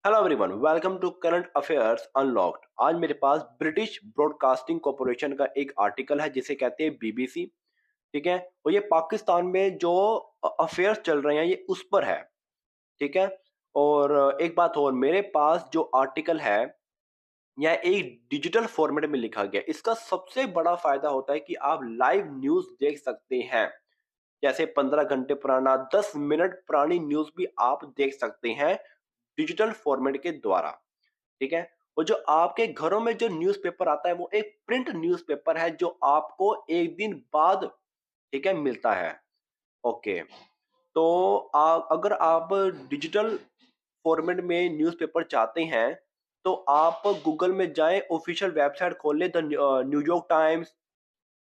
Hello everyone, welcome to current affairs unlocked. आज मेरे पास British broadcasting corporation का एक आर्टिकल है जिसे कहते हैं बीबीसी। ठीक है। और ये पाकिस्तान में जो अफेयर्स चल रहे हैं ये उस पर है। ठीक है। और एक बात और, मेरे पास जो आर्टिकल है यह एक डिजिटल फॉर्मेट में लिखा गया। इसका सबसे बड़ा फायदा होता है कि आप लाइव न्यूज देख सकते हैं। जैसे 15 घंटे पुराना, 10 मिनट पुरानी न्यूज भी आप देख सकते हैं डिजिटल फॉर्मेट के द्वारा। ठीक है। और जो आपके घरों में जो न्यूज़पेपर आता है वो एक प्रिंट न्यूज़पेपर है जो आपको एक दिन बाद, ठीक है, मिलता है। ओके। तो अगर आप डिजिटल फॉर्मेट में न्यूज़पेपर चाहते हैं तो आप गूगल में जाएं, ऑफिशियल वेबसाइट खोलें, the New York times,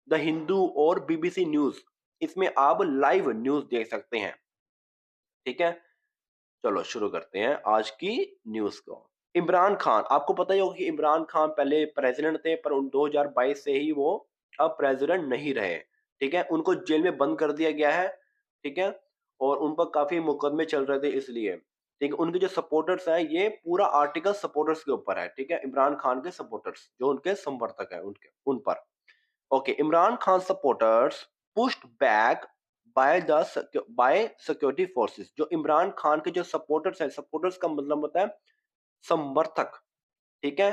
the Hindu और बीबीसी न्यूज़। इसमें आप लाइव न्यूज़ देख सकते हैं। ठीक है। चलो शुरू करते हैं आज की न्यूज़ को। इमरान खान, आपको पता ही होगा कि इमरान खान पहले प्रेसिडेंट थे पर 2022 से ही वो अब प्रेसिडेंट नहीं रहे। ठीक है। उनको जेल में बंद कर दिया गया है। ठीक है। और उन पर काफी मुकदमे चल रहे थे इसलिए। ठीक है। उनके जो सपोर्टर्स हैं, ये पूरा आर्टिकल सपोर्टर्स के ऊपर है। ठीक है। इमरान खान के सपोर्टर्स जो उनके समर्थक हैं उनके उन पर। Okay. Imran Khan supporters pushed back by security forces. जो इमरान खान के जो सपोर्टर्स हैं, सपोर्टर्स का मतलब होता है समर्थक। ठीक है।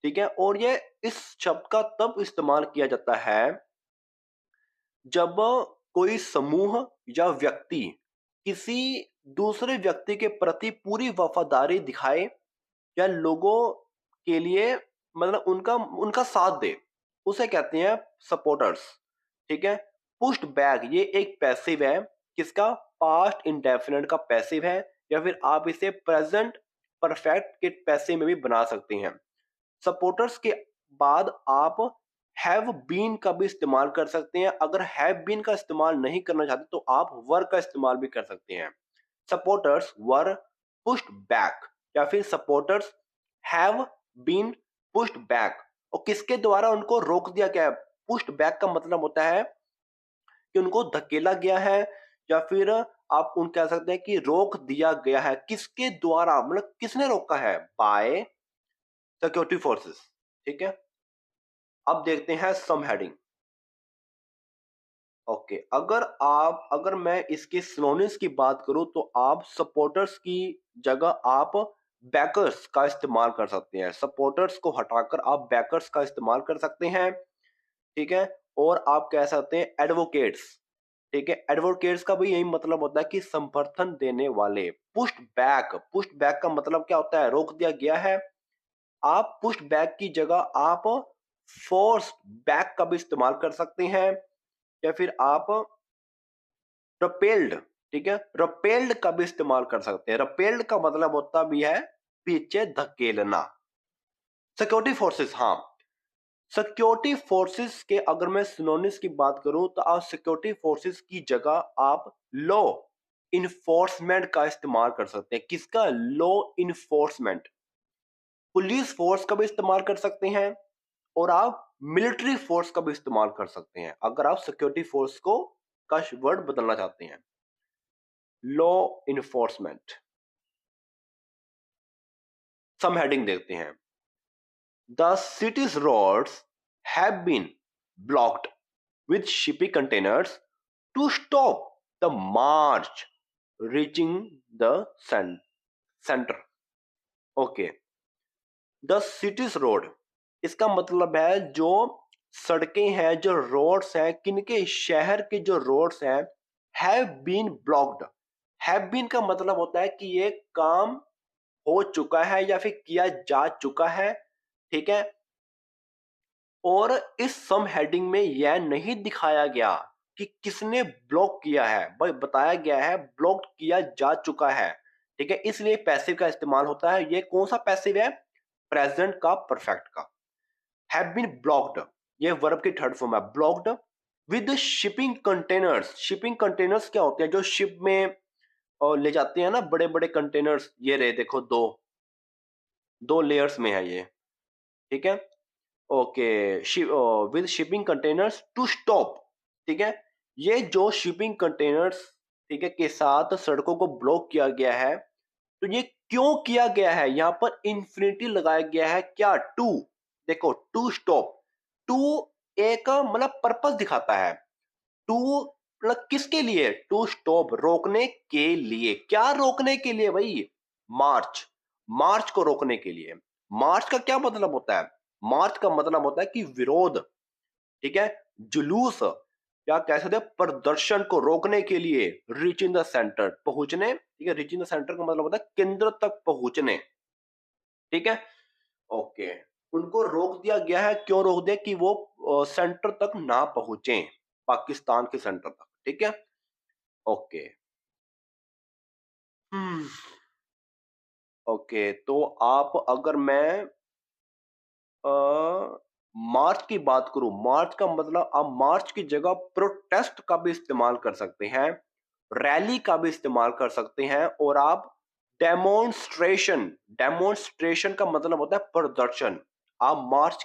ठीक है। और ये इस शब्द का तब इस्तेमाल किया जाता है जब कोई समूह या व्यक्ति किसी दूसरे व्यक्ति के प्रति पूरी वफादारी दिखाए या लोगों के लिए, मतलब उनका उनका साथ दे, उसे कहते हैं सपोर्टर्स। ठीक है। पुश्ड बैक ये एक पैसिव है। किसका? पास्ट इंडेफिनिट का पैसिव है, या फिर आप इसे प्रेजेंट परफेक्ट के पैसिव में भी बना सकते हैं। सपोर्टर्स के बाद आप हैव बीन का भी इस्तेमाल कर सकते हैं। अगर हैव बीन का इस्तेमाल नहीं करना चाहते तो आप वर का इस्तेमाल भी कर सकते हैं। सपोर्टर्स वर पुश्ड बैक, या फिर supporters have been pushed back. और किसके द्वारा उनको रोक दिया गया है? पुश्ड बैक का मतलब होता है कि उनको धकेला गया है, या फिर आप उन कह सकते हैं कि रोक दिया गया है। किसके द्वारा, मतलब किसने रोका है? Bye security forces. ठीक है। अब देखते हैं सम हेडिंग। ओके। अगर मैं इसके सिनोनिम्स की बात करूं तो आप सपोर्टर्स की जगह आप बैकर्स का इस्तेमाल कर सकते हैं। सपोर्टर्स को हटाकर आप बैकर्स का इस्तेमाल कर सकते हैं। ठीक है। और आप कह सकते हैं एडवोकेट्स। ठीक है। एडवोकेट्स का भी यही मतलब होता है कि समर्थन देने वाले। पुश्ड बैक का मतलब क्या होता है? रोक दिया गया है। आप पुश्ड बैक की जगह आप फोर्स बैक का भी इस्तेमाल कर सकते हैं, या फिर आप रपेल्ड, ठीक है, रपेल्ड का भी इस्तेमाल कर सकते हैं। रपेल्ड का मतलब होता भी है पीछे धकेलना। सिक्योरिटी फोर्सेस, हाँ, सिक्योरिटी फोर्सेस के अगर मैं सिनोनिम्स की बात करूं तो आप सिक्योरिटी फोर्सेस की जगह आप लॉ इन्फोर्समेंट का इस्तेमाल कर सकते हैं। किसका? Law enforcement. पुलिस फोर्स का भी इस्तेमाल कर सकते हैं, और आप मिलिट्री फोर्स का भी इस्तेमाल कर सकते हैं अगर आप सिक्योरिटी फोर्स को का वर्ड बदलना चाहते हैं। Law enforcement. सम हेडिंग देखते हैं। The city's roads have been blocked with shipping containers to stop the march reaching the center. Okay. The city's road, इसका मतलब है जो सड़कें हैं, जो रोड्स हैं, किनके? शहर के जो रोड्स हैं, have been blocked. Have been का मतलब होता है कि ये काम हो चुका है या फिर किया जा चुका है। ठीक है। और इस सम हेडिंग में यह नहीं दिखाया गया कि किसने ब्लॉक किया है, भाई बताया गया है ब्लॉक किया जा चुका है। ठीक है। इसलिए पैसिव का इस्तेमाल होता है। ये कौन सा पैसिव है? प्रेजेंट का, परफेक्ट का। हैव बीन ब्लॉक्ड, ये वर्ब की थर्ड फॉर्म है। Blocked with shipping containers. Shipping containers क्या होते हैं? जो शिप में ले जाते हैं ना, बड़े बड़े कंटेनर्स। ये रहे, देखो, दो दो लेयर्स में है ये। ठीक है। Okay. With shipping containers to stop. ठीक है। ये जो शिपिंग कंटेनर्स, ठीक है, के साथ सड़कों को ब्लॉक किया गया है, तो ये क्यों किया गया है? यहाँ पर इंफिनिटी लगाया गया है क्या? टू, देखो टू स्टॉप, टू एक मतलब पर्पस दिखाता है। टू मतलब किसके लिए? टू स्टॉप, रोकने के लिए। क्या रोकने के लिए भाई? मार्च, मार्च को रोकने के लिए। मार्च का क्या मतलब होता है? मार्च का मतलब होता है कि विरोध, ठीक है, जुलूस, या कह सकते हैं प्रदर्शन को रोकने के लिए। रीच इन द सेंटर, पहुंचने, ठीक है, रीच इन द सेंटर का मतलब होता है केंद्र तक पहुंचने, ठीक है, ओके। उनको रोक दिया गया है, क्यों रोक दिया? कि वो सेंटर तक ना पहुंचे, पाकिस्तान के सेंटर तक, ठीक है, ओके। हम्म, ओके, तो आप, अगर मैं मार्च की बात करूं, मार्च का मतलब आप मार्च की जगह प्रोटेस्ट का भी इस्तेमाल कर सकते हैं, रैली का भी इस्तेमाल कर सकते हैं, और आप डेमोन्स्ट्रेशन, डेमोन्स्ट्रेशन का मतलब होता है प्रदर्शन। आप मार्च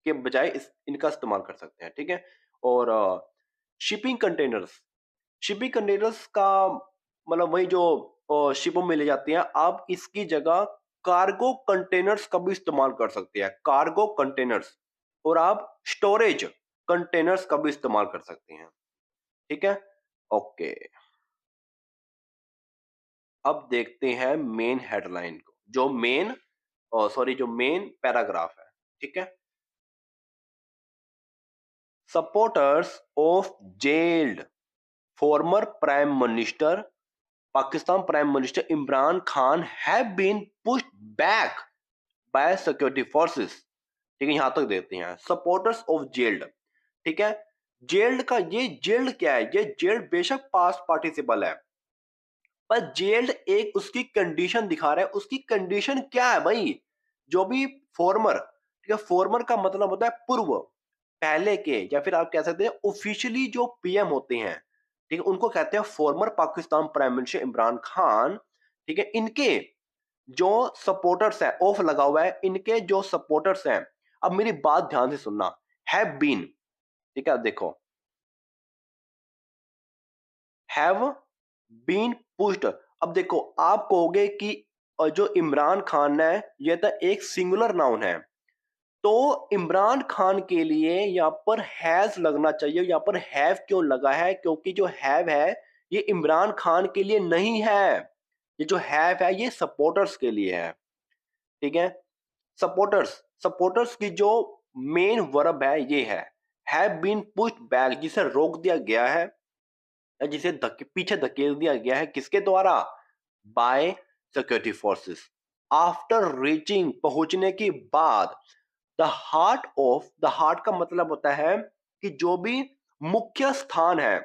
के बजाय इनका इस्तेमाल कर सकते हैं, ठीक है। और शिपिंग कंटेनर्स, शिपिंग कंटेनर्स का मतलब वही जो शिपों में ले जाती हैं, आप इसकी जगह कार्गो कंटेनर्स का भी इस्तेमाल कर सकते हैं, कार्गो कंटेनर्स। और आप स्टोरेज कंटेनर्स का भी इस्तेमाल कर सकते हैं, ठीक है, ओके। अब देखते हैं मेन हेडलाइन को, जो मेन, सॉरी, जो मेन पैराग्राफ है, ठीक है। Supporters of gelled former Prime Minister, Pakistan Prime Minister Imran Khan have been pushed back by security forces, ठीक है, यहां तक देते हैं सपोर्टर्स ऑफ जेल्ड, ठीक है। जेल्ड का, ये जेल्ड क्या है? ये जेल्ड बेशक पास्ट पार्टिसिपल है, पर जेल्ड एक उसकी कंडीशन दिखा रहा है। उसकी कंडीशन क्या है भाई? जो भी फॉर्मर, ठीक है, फॉर्मर का मतलब होता है पूर्व, पहले के, या फिर आप कह सकते हैं ऑफिशियली जो पीएम होते हैं, ठीक है, उनको कहते हैं farmer Pakistan prime minister Imran Khan, ठीक है। इनके जो सपोर्टर्स हैं, ऑफ लगा हुआ है, इनके जो सपोर्टर्स हैं, अब मेरी बात ध्यान से सुनना, हैव बीन, ठीक है, देखो, हैव बीन पुश्ड। अब देखो, आप कहोगे कि जो इमरान खान है, यह तो एक सिंगुलर नाउन है, तो इमरान खान के लिए यहाँ पर हैज लगना चाहिए। यहाँ पर हैव क्यों लगा है? क्योंकि जो हैव है, ये इमरान खान के लिए नहीं है। ये जो हैव है, ये सपोर्टर्स के लिए है, ठीक है। सपोर्टर्स, सपोर्टर्स की जो मेन वर्ब है, ये है बीन पुश्ड बैक, जिसे रोक दिया गया है, या जिसे पीछे धकेल दिया गया है, किसके द्वारा? Bye security forces, after reaching, पहुंचने के बाद, the heart of, the heart का मतलब होता है कि जो भी मुख्य स्थान है,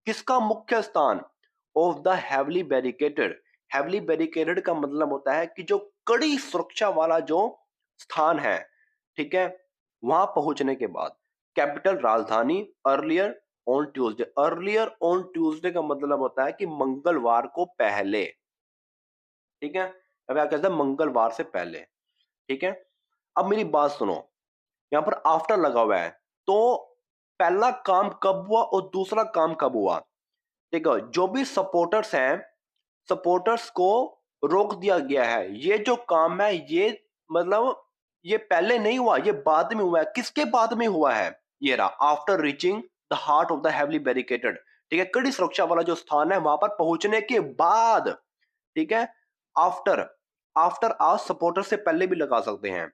किसका मुख्य स्थान? Of the heavily barricaded, heavily barricaded का मतलब होता है कि जो कड़ी सुरक्षा वाला जो स्थान है, ठीक है, वहां पहुंचने के बाद, कैपिटल, राजधानी, earlier on Tuesday, earlier on Tuesday का मतलब होता है कि मंगलवार को पहले, ठीक है। अब क्या कहते हैं? मंगलवार से पहले, ठीक है। अब मेरी बात सुनो, यहाँ पर आफ्टर लगा हुआ है, तो पहला काम कब हुआ और दूसरा काम कब हुआ? ठीक है, जो भी सपोर्टर्स हैं, सपोर्टर्स को रोक दिया गया है। ये जो काम है, ये मतलब ये पहले नहीं हुआ, ये बाद में हुआ है। किसके बाद में हुआ है? ये रहा, after reaching the heart of the heavily barricaded, ठीक है, कड़ी सुरक्षा वाला जो स्थान है, वहां पर पहुंचने के बाद, ठीक है। आफ्टर, आफ्टर आज सपोर्टर से पहले भी लगा सकते हैं,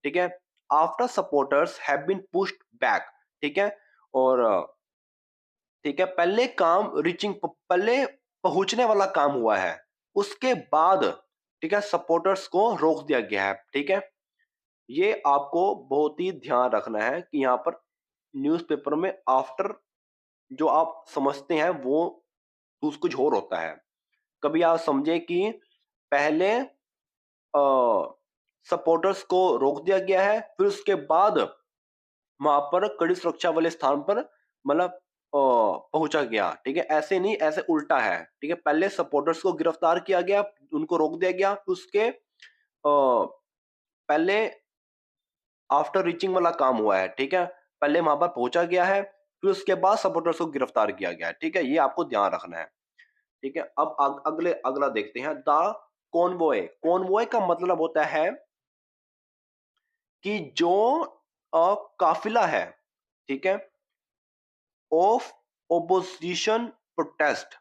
ठीक है। After supporters have been pushed back, ठीक है। और ठीक है, पहले काम रीचिंग, पहले पहुंचने वाला काम हुआ है, उसके बाद, ठीक है, सपोर्टर्स को रोक दिया गया है, ठीक है। ये आपको बहुत ही ध्यान रखना है कि यहाँ पर न्यूज़पेपर में आफ्टर जो आप समझते हैं, वो कुछ और होता है। कभी आप समझे कि पहले सपोर्टर्स को रोक दिया गया है, फिर उसके बाद वहां पर कड़ी सुरक्षा वाले स्थान पर मतलब पहुंचा गया, ठीक है। ऐसे नहीं, ऐसे उल्टा है, ठीक है। पहले सपोर्टर्स को गिरफ्तार किया गया, उनको रोक दिया गया, फिर उसके पहले आफ्टर रीचिंग वाला काम हुआ है, ठीक है। पहले वहां पर पहुंचा गया है, फिर उसके बाद सपोर्टर्स को गिरफ्तार किया गया है, ठीक है। ये आपको ध्यान रखना है, ठीक है, अब अगला देखते हैं, द कॉन्वॉय। कॉन्वॉय का मतलब होता है कि जो काफिला है, ठीक है, of opposition protest.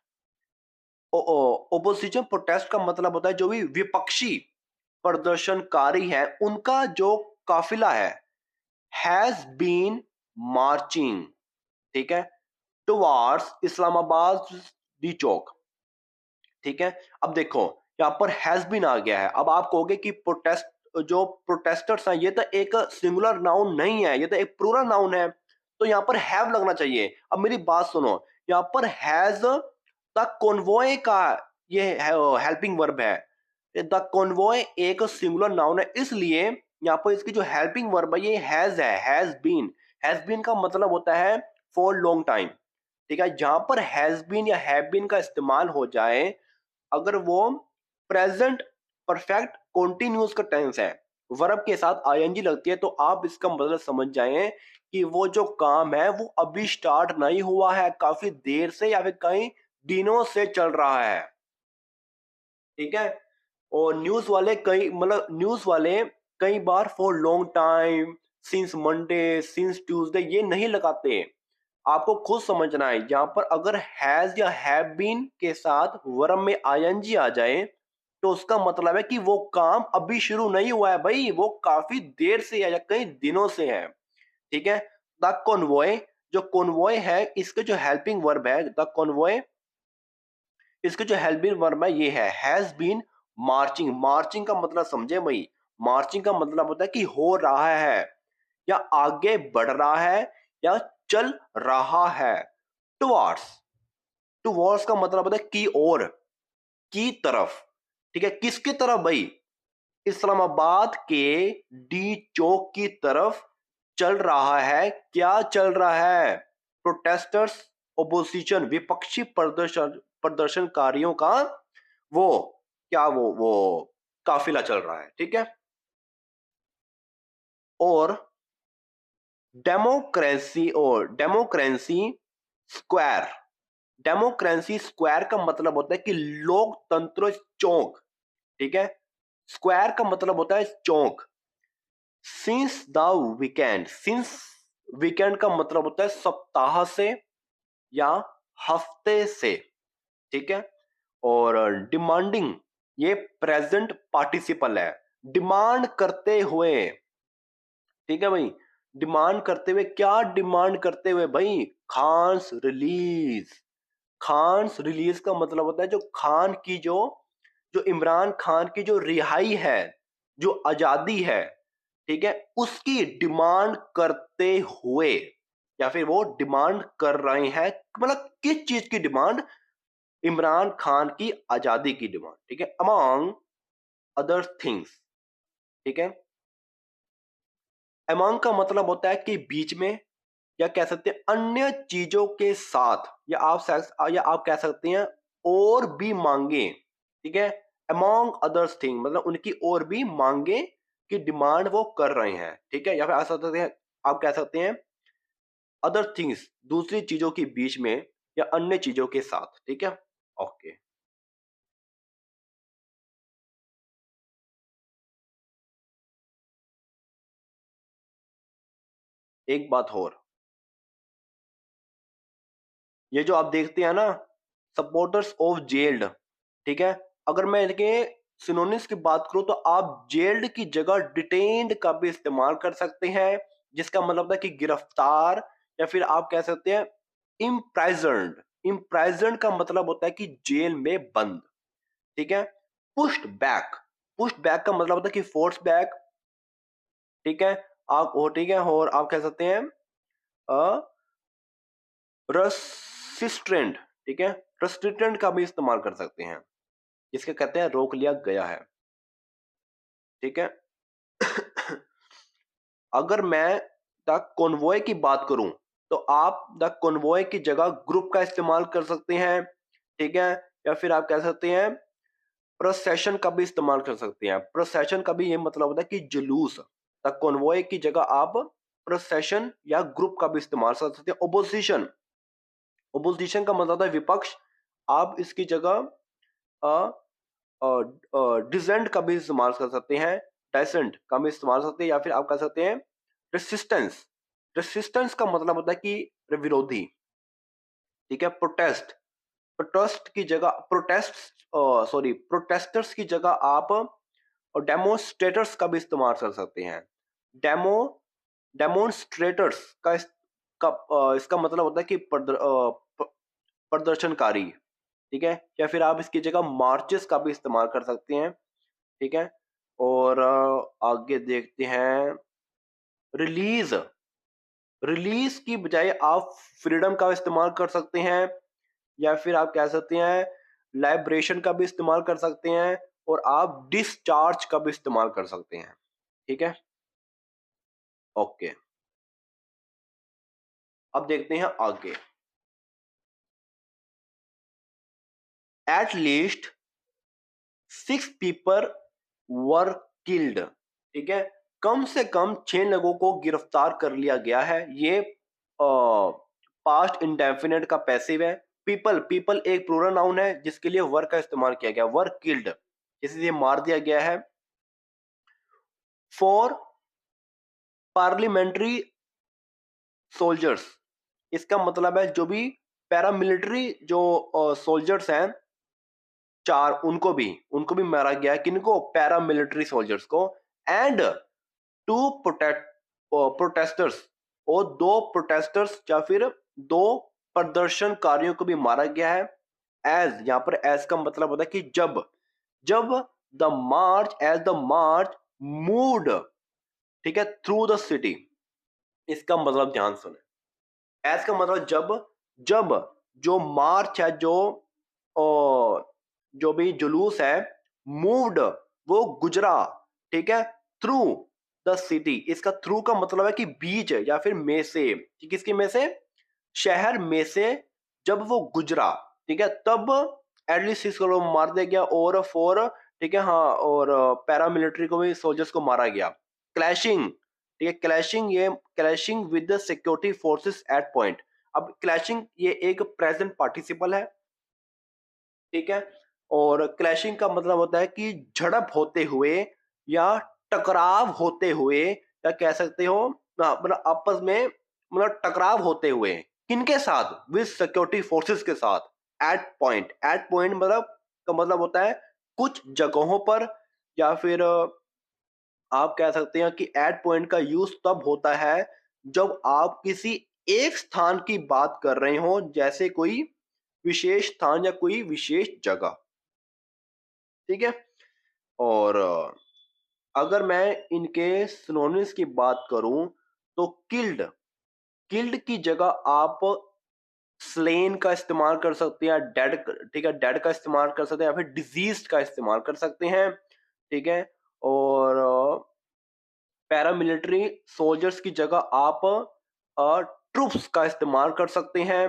Opposition protest का मतलब होता है जो भी विपक्षी प्रदर्शनकारी हैं उनका जो काफिला है, हैज बीन मार्चिंग, ठीक है, टुवार्ड्स इस्लामाबाद दी चौक। ठीक है, अब देखो यहाँ पर हैज बीन आ गया है। अब आप कहोगे कि प्रोटेस्ट, जो प्रोटेस्टर्स हैं, ये तो एक सिंगुलर नाउन नहीं है, ये तो एक प्लूरल नाउन है, तो यहाँ पर हैव लगना चाहिए। अब मेरी बात सुनो, यहाँ पर हैज द कॉन्वॉय का ये हेल्पिंग वर्ब है। द कॉन्वॉय एक सिंगुलर नाउन है, इसलिए यहाँ पर इसकी जो हेल्पिंग वर्ब है ये हैज है, हैज बीन। हैज बीन का मतलब होता है फॉर लॉन्ग टाइम। ठीक है, जहां पर हैज बीन या हैव बीन का इस्तेमाल हो जाए, अगर वो प्रेजेंट परफेक्ट कॉन्टिन्यूस का टेंस है, वर्ब के साथ आईएनजी लगती है, तो आप इसका मतलब समझ जाएं कि वो जो काम है वो अभी स्टार्ट नहीं हुआ है, काफी देर से या फिर कई दिनों से चल रहा है। ठीक है, और न्यूज वाले कई मतलब न्यूज वाले कई बार for long time, since Monday, since Tuesday ये नहीं लगाते। आपको खुद समझना है, यहाँ पर अगर हैज या हैव बीन के साथ वर्ब में आईएनजी आ जाए तो उसका मतलब है कि वो काम अभी शुरू नहीं हुआ है भाई, वो काफी देर से है या कई दिनों से है। ठीक है, द कॉन्वॉय, जो कॉन्वॉय है इसके जो हेल्पिंग वर्ब है द कॉन्वॉय, इसके जो हेल्पिंग वर्ब है ये है हैज बीन मार्चिंग। मार्चिंग का मतलब समझे भाई, मार्चिंग का मतलब होता है कि हो रहा है या आगे बढ़ रहा है या चल रहा है। टुवार्ड्स, टुवार्ड्स का मतलब होता है की ओर, की तरफ। ठीक है, किसकी तरफ भाई? इस्लामाबाद के डी चौक की तरफ चल रहा है। क्या चल रहा है? प्रोटेस्टर्स ओपोजिशन, विपक्षी प्रदर्शनकारियों का वो क्या वो काफिला चल रहा है। ठीक है, और डेमोक्रेसी और डेमोक्रेसी स्क्वायर। डेमोक्रेसी स्क्वायर का मतलब होता है कि लोकतंत्र चौक। ठीक है, स्क्वायर का मतलब होता है चौक। Since the weekend, since weekend का मतलब होता है सप्ताह से या हफ्ते से। ठीक है, और डिमांडिंग ये प्रेजेंट पार्टिसिपल है, डिमांड करते हुए। ठीक है भाई, डिमांड करते हुए, क्या डिमांड करते हुए भाई? खान्स रिलीज। खान्स रिलीज का मतलब होता है जो खान की जो जो इमरान खान की जो रिहाई है, जो आजादी है, ठीक है, उसकी डिमांड करते हुए, या फिर वो डिमांड कर रहे हैं, मतलब किस चीज की डिमांड? इमरान खान की आजादी की डिमांड। ठीक है, अमंग अदर थिंग्स। ठीक है, अमंग का मतलब होता है कि बीच में, या कह सकते हैं अन्य चीजों के साथ, या आप कह सकते हैं और भी मांगे। ठीक है, अमॉन्ग अदर्स थिंग मतलब उनकी और भी मांगे की डिमांड वो कर रहे हैं। ठीक है, या फिर आप कह सकते हैं अदर थिंग्स, दूसरी चीजों के बीच में या अन्य चीजों के साथ। ठीक है, ओके। एक बात और, ये जो आप देखते हैं ना, सपोर्टर्स ऑफ जेल्ड। ठीक है, अगर मैं इनके सिनोनिम्स की बात करूं तो आप जेल्ड की जगह डिटेन्ड का भी इस्तेमाल कर सकते हैं, जिसका मतलब होता है कि गिरफ्तार, या फिर आप कह सकते हैं इम्प्राइजन्ड। इम्प्राइजन्ड का मतलब होता है कि जेल में बंद। ठीक है, पुश्ड बैक, पुश्ड बैक का मतलब होता है कि फोर्स बैक। ठीक है, आप और ठीक है, और आप कह सकते हैं रसिस्ट्रेंट। ठीक है, रसिस्ट्रेंट का भी इस्तेमाल कर सकते हैं, जिसके कहते हैं रोक लिया गया है। ठीक है, अगर मैं द कॉन्वॉय की बात करूं तो आप द कॉन्वॉय की जगह ग्रुप का इस्तेमाल कर सकते हैं। ठीक है, या फिर आप कह सकते हैं प्रोसेशन का भी इस्तेमाल कर सकते हैं। प्रोसेशन का भी ये मतलब होता है कि जुलूस। द कॉन्वॉय की जगह आप प्रोसेशन या ग्रुप का भी इस्तेमाल कर सकते हैं। ओपोजिशन, ओपोजिशन का मतलब होता है विपक्ष, आप इसकी जगह डिसेंट का भी इस्तेमाल कर सकते हैं, डेसेंट का भी इस्तेमाल कर सकते हैं, या फिर आप कह सकते हैं रेसिस्टेंस। रेसिस्टेंस का मतलब होता है कि विरोधी, ठीक है। प्रोटेस्ट, प्रोटेस्ट की जगह प्रोटेस्ट सॉरी प्रोटेस्टर्स की जगह आप डेमोन्स्ट्रेटर्स का भी इस्तेमाल कर सकते हैं। डेमो डेमोन्स्ट्रेटर्स इसका मतलब होता है कि प्रदर्शनकारी, ठीक है। या फिर आप इसकी जगह मार्चेस का भी इस्तेमाल कर सकते हैं, ठीक है। और आगे देखते हैं रिलीज। रिलीज की बजाय आप फ्रीडम का इस्तेमाल कर सकते हैं, या फिर आप कह सकते हैं लाइब्रेशन का भी इस्तेमाल कर सकते हैं, और आप डिस्चार्ज का भी इस्तेमाल कर सकते हैं, ठीक है। ओके, अब देखते हैं आगे। At least 6 people were killed, ठीक है। कम से कम 6 लोगों को गिरफ्तार कर लिया गया है। ये पास्ट इंडेफिनिट का पैसिव है। पीपल, पीपल एक प्लूरल नाउन है जिसके लिए वर का इस्तेमाल किया गया, वर किल्ड, इसलिए मार दिया गया है। फॉर पार्लियामेंट्री सोल्जर्स, इसका मतलब है जो भी पैरामिलिट्री जो सोल्जर्स हैं 4, उनको भी मारा गया है। किनको? पैरामिलिट्री सोल्जर्स को। एंड 2 प्रोटेस्टर्स, और 2 प्रोटेस्टर्स या फिर 2 प्रदर्शनकारियों को भी मारा गया है। एज, यहां पर एज का मतलब होता है कि जब, जब द मार्च मूव्ड, ठीक है, थ्रू द सिटी। इसका मतलब ध्यान सुने। एज का मतलब जब, जब जो मार्च है, जो भी जुलूस है, मूव्ड वो गुजरा, ठीक है, थ्रू द सिटी। इसका थ्रू का मतलब है कि बीच या फिर में से, कि किसकी में से? शहर में से जब वो गुजरा, ठीक है, तब एटलीस्ट 6 को मार दिया गया, और 4, ठीक है, हाँ, और पैरामिलिट्री को भी, सोल्जर्स को मारा गया। क्लैशिंग, ठीक है, क्लैशिंग, ये clashing with the security forces eight point. अब क्लैशिंग ये एक प्रेजेंट पार्टिसिपल है, ठीक है। और क्लैशिंग का मतलब होता है कि झड़प होते हुए या टकराव होते हुए, या कह सकते हो मतलब आपस में, मतलब टकराव होते हुए। किनके साथ? विद सिक्योरिटी फोर्सेस के साथ। एट पॉइंट, एट पॉइंट मतलब का मतलब होता है कुछ जगहों पर, या फिर आप कह सकते हैं कि एट पॉइंट का यूज तब होता है जब आप किसी एक स्थान की बात कर रहे हो, जैसे कोई विशेष स्थान या कोई विशेष जगह, ठीक है। और अगर मैं इनके सिनोनिम्स की बात करूं तो किल्ड, किल्ड की जगह आप स्लेन का इस्तेमाल कर सकते हैं, डेड, ठीक है, डेड का इस्तेमाल कर सकते हैं, या फिर डिजीज का इस्तेमाल कर सकते हैं, ठीक है। और पैरामिलिट्री सोल्जर्स की जगह आप ट्रूप्स का इस्तेमाल कर सकते हैं,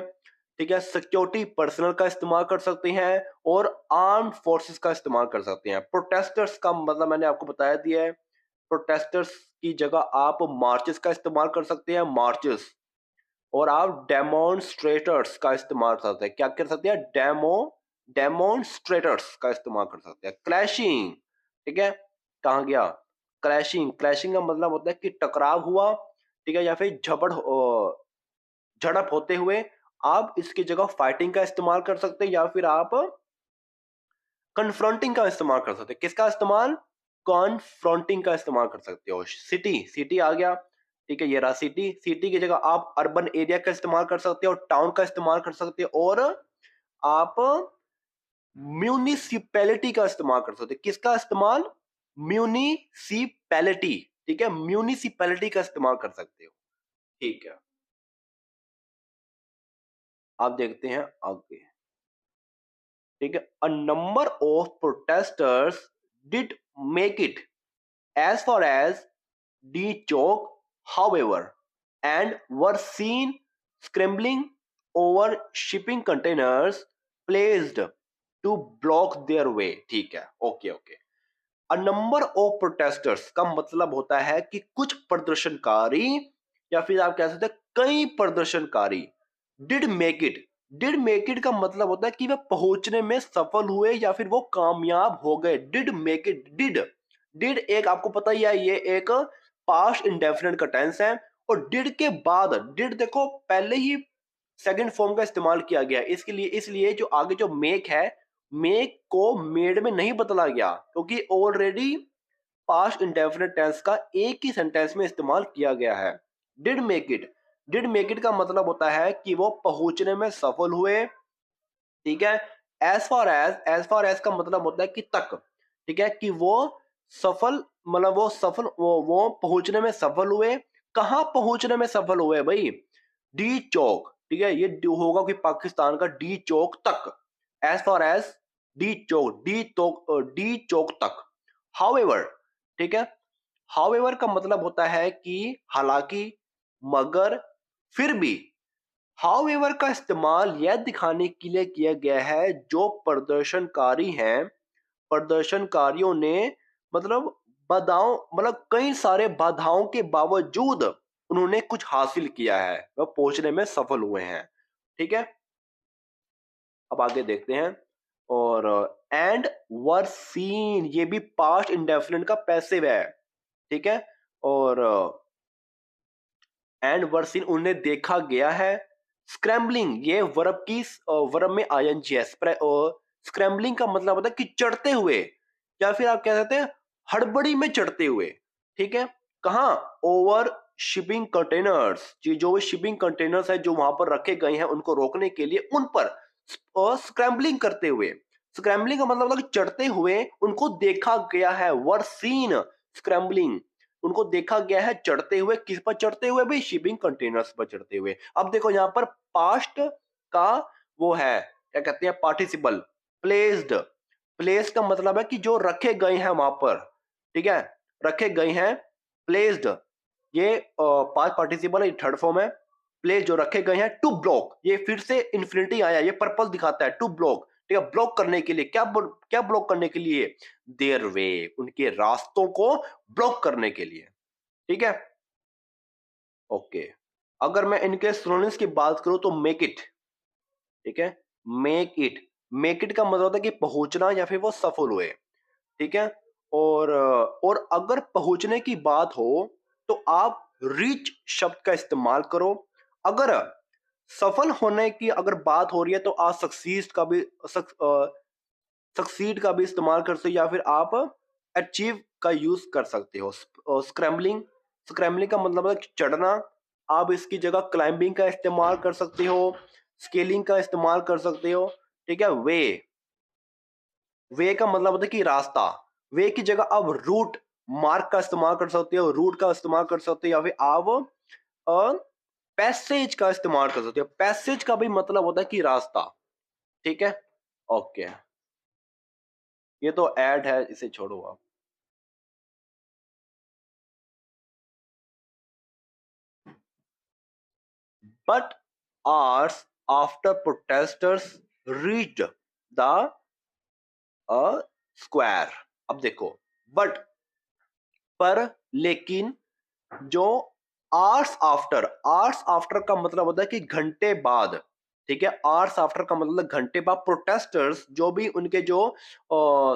ठीक है। सिक्योरिटी पर्सनल का इस्तेमाल कर सकते हैं, और आर्म फोर्सेस का इस्तेमाल कर सकते हैं। प्रोटेस्टर्स का मतलब मैंने आपको बताया दिया है। प्रोटेस्टर्स की जगह आप मार्चेस का इस्तेमाल कर सकते हैं, मार्चेस। और आप डेमोन्स्ट्रेटर्स का इस्तेमाल कर सकते हैं। क्या कर सकते हैं? डेमोन्स्ट्रेटर्स का इस्तेमाल कर सकते हैं। क्लैशिंग, ठीक है, कहाँ गया? क्लैशिंग, क्लैशिंग का मतलब होता है कि टकराव हुआ, ठीक है, या फिर झड़प होते हुए। आप इसकी जगह फाइटिंग का इस्तेमाल कर सकते हैं, या फिर आप कन्फ्रंटिंग का इस्तेमाल कर सकते हैं। किसका इस्तेमाल? कॉन्फ्रंटिंग का इस्तेमाल कर सकते हो। सिटी, सिटी आ गया, ठीक है, ये रहा सिटी। सिटी की जगह आप अर्बन एरिया का इस्तेमाल कर सकते हो, टाउन का इस्तेमाल कर सकते हो, और आप म्यूनिसिपैलिटी का इस्तेमाल कर सकते हो। किसका इस्तेमाल? म्यूनिसिपैलिटी, ठीक है, म्यूनिसिपैलिटी का इस्तेमाल कर सकते हो, ठीक है। आप देखते हैं आगे, ठीक है। A number of protesters did make it as far as the chalk, however, and were seen scrambling over shipping containers placed to block their way। ठीक है, okay okay. A number of protesters का मतलब होता है कि कुछ प्रदर्शनकारी, या फिर आप कह सकते हैं कई प्रदर्शनकारी, did make it, did make it का मतलब होता है कि वे पहुंचने में सफल हुए या फिर वो कामयाब हो गए। Did make it, did, did एक आपको पता ही है ये एक पास्ट इंडेफिनिट का टेंस है। और डिड के बाद, डिड देखो पहले ही सेकंड फॉर्म का इस्तेमाल किया गया है, इसके लिए इसलिए जो आगे जो मेक है, मेक को मेड में नहीं बदला गया क्योंकि ऑलरेडी पास्ट इंडेफिनिट टेंस का एक ही सेंटेंस में इस्तेमाल किया गया है। Did make it, did make it का मतलब होता है कि वो पहुंचने में सफल हुए। ठीक है। एज फार एज का मतलब होता है कि तक। ठीक है, कि वो सफल, मतलब वो सफल, वो पहुंचने में सफल हुए। कहां पहुंचने में सफल हुए भाई? डी चौक। ठीक है, ये होगा कि पाकिस्तान का डी चौक तक। एज फार एज डी चौक, डी चौक तक। हाउएवर, ठीक है, हाउएवर का मतलब होता है कि हालांकि, मगर, फिर भी। हाउएवर का इस्तेमाल यह दिखाने के लिए किया गया है जो प्रदर्शनकारी हैं, प्रदर्शनकारियों ने मतलब बाधाओं, मतलब कई सारे बाधाओं के बावजूद उन्होंने कुछ हासिल किया है, वह पहुंचने में सफल हुए हैं। ठीक है, अब आगे देखते हैं। और एंड वर सीन, ये भी पास्ट इंडेफिनिट का पैसिव है। ठीक है, और एंड वर सीन, उन्हें देखा गया है। स्क्रैम्बलिंग, ये वर्ब की वर्ब में आईएनजी है। स्क्रैम्बलिंग का मतलब होता है कि चढ़ते हुए, या फिर आप कह सकते हैं हड़बड़ी में चढ़ते हुए। ठीक है, कहाँ? ओवर शिपिंग कंटेनर्स, जो शिपिंग कंटेनर्स है जो वहां पर रखे गए हैं उनको रोकने के लिए उन पर स्क्रैम्बलिंग करते हुए। स्क्रैम्बलिंग का मतलब होता है कि चढ़ते हुए उनको देखा गया है। वर सीन स्क्रैम्बलिंग, उनको देखा गया है चढ़ते हुए। किस पर चढ़ते हुए भाई? शिपिंग कंटेनर्स पर चढ़ते हुए। अब देखो यहाँ पर पास्ट का वो है, क्या कहते हैं, पार्टिसिपल, प्लेस्ड। प्लेस का मतलब है कि जो रखे गए हैं वहां पर। ठीक है, रखे गए हैं, प्लेस्ड, ये पास्ट पार्टिसिपल है, थर्ड फॉर्म है। प्लेस जो रखे गए हैं। टू ब्लॉक, ये फिर से इन्फिनिटी आया, ये पर्पस दिखाता है। टू ब्लॉक, ठीक है, ब्लॉक करने के लिए। क्या ब्लॉक करने के लिए? देयर वे, उनके रास्तों को ब्लॉक करने के लिए। ठीक है, ओके। अगर मैं इनके सिनोनिम्स की बात करूं तो मेक इट, ठीक है, मेक इट, मेक इट का मतलब होता है कि पहुंचना या फिर वो सफल हुए। ठीक है, और अगर पहुंचने की बात हो तो आप रीच शब्द का इस्तेमाल करो। अगर सफल होने की अगर बात हो रही है तो आप सक्सीड का भी इस्तेमाल कर सकते हो, या फिर आप अचीव का यूज कर सकते हो। स्क्रैम्बलिंग, स्क्रैम्बलिंग का मतलब है चढ़ना। आप इसकी जगह क्लाइंबिंग का इस्तेमाल कर सकते हो, स्केलिंग का इस्तेमाल कर सकते हो। ठीक है, वे का मतलब होता है कि रास्ता। वे की जगह आप रूट मार्क का इस्तेमाल कर सकते हो, रूट का इस्तेमाल कर सकते हो, या फिर आप पैसेज का इस्तेमाल कर सकते हो। पैसेज का भी मतलब होता है कि रास्ता। ठीक है, ओके, ये तो ऐड है, इसे छोड़ो आप। But hours after protesters reached the square. अब देखो, बट, पर, लेकिन, जो आवर्स आफ्टर का मतलब होता है कि घंटे बाद। ठीक है, आवर्स आफ्टर का मतलब घंटे बाद। प्रोटेस्टर्स, जो भी उनके जो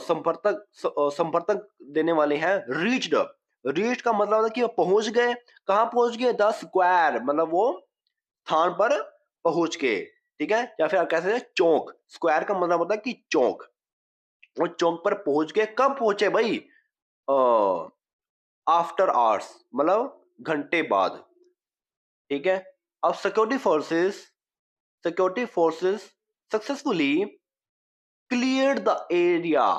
संपर्तक देने वाले हैं, रीच्ड, रीच का मतलब होता है कि वो पहुंच गए। कहां पहुंच गए? द स्क्वायर, मतलब वो स्थान पर पहुंच के। ठीक है, या फिर आप कह सकते हैं चौक। स्क्वायर का मतलब होता है कि चौक। वो चौक पर पहुंच गए। कब पहुंचे भाई? आफ्टर आवर्स, मतलब घंटे बाद। ठीक है, अब security forces successfully clear the area.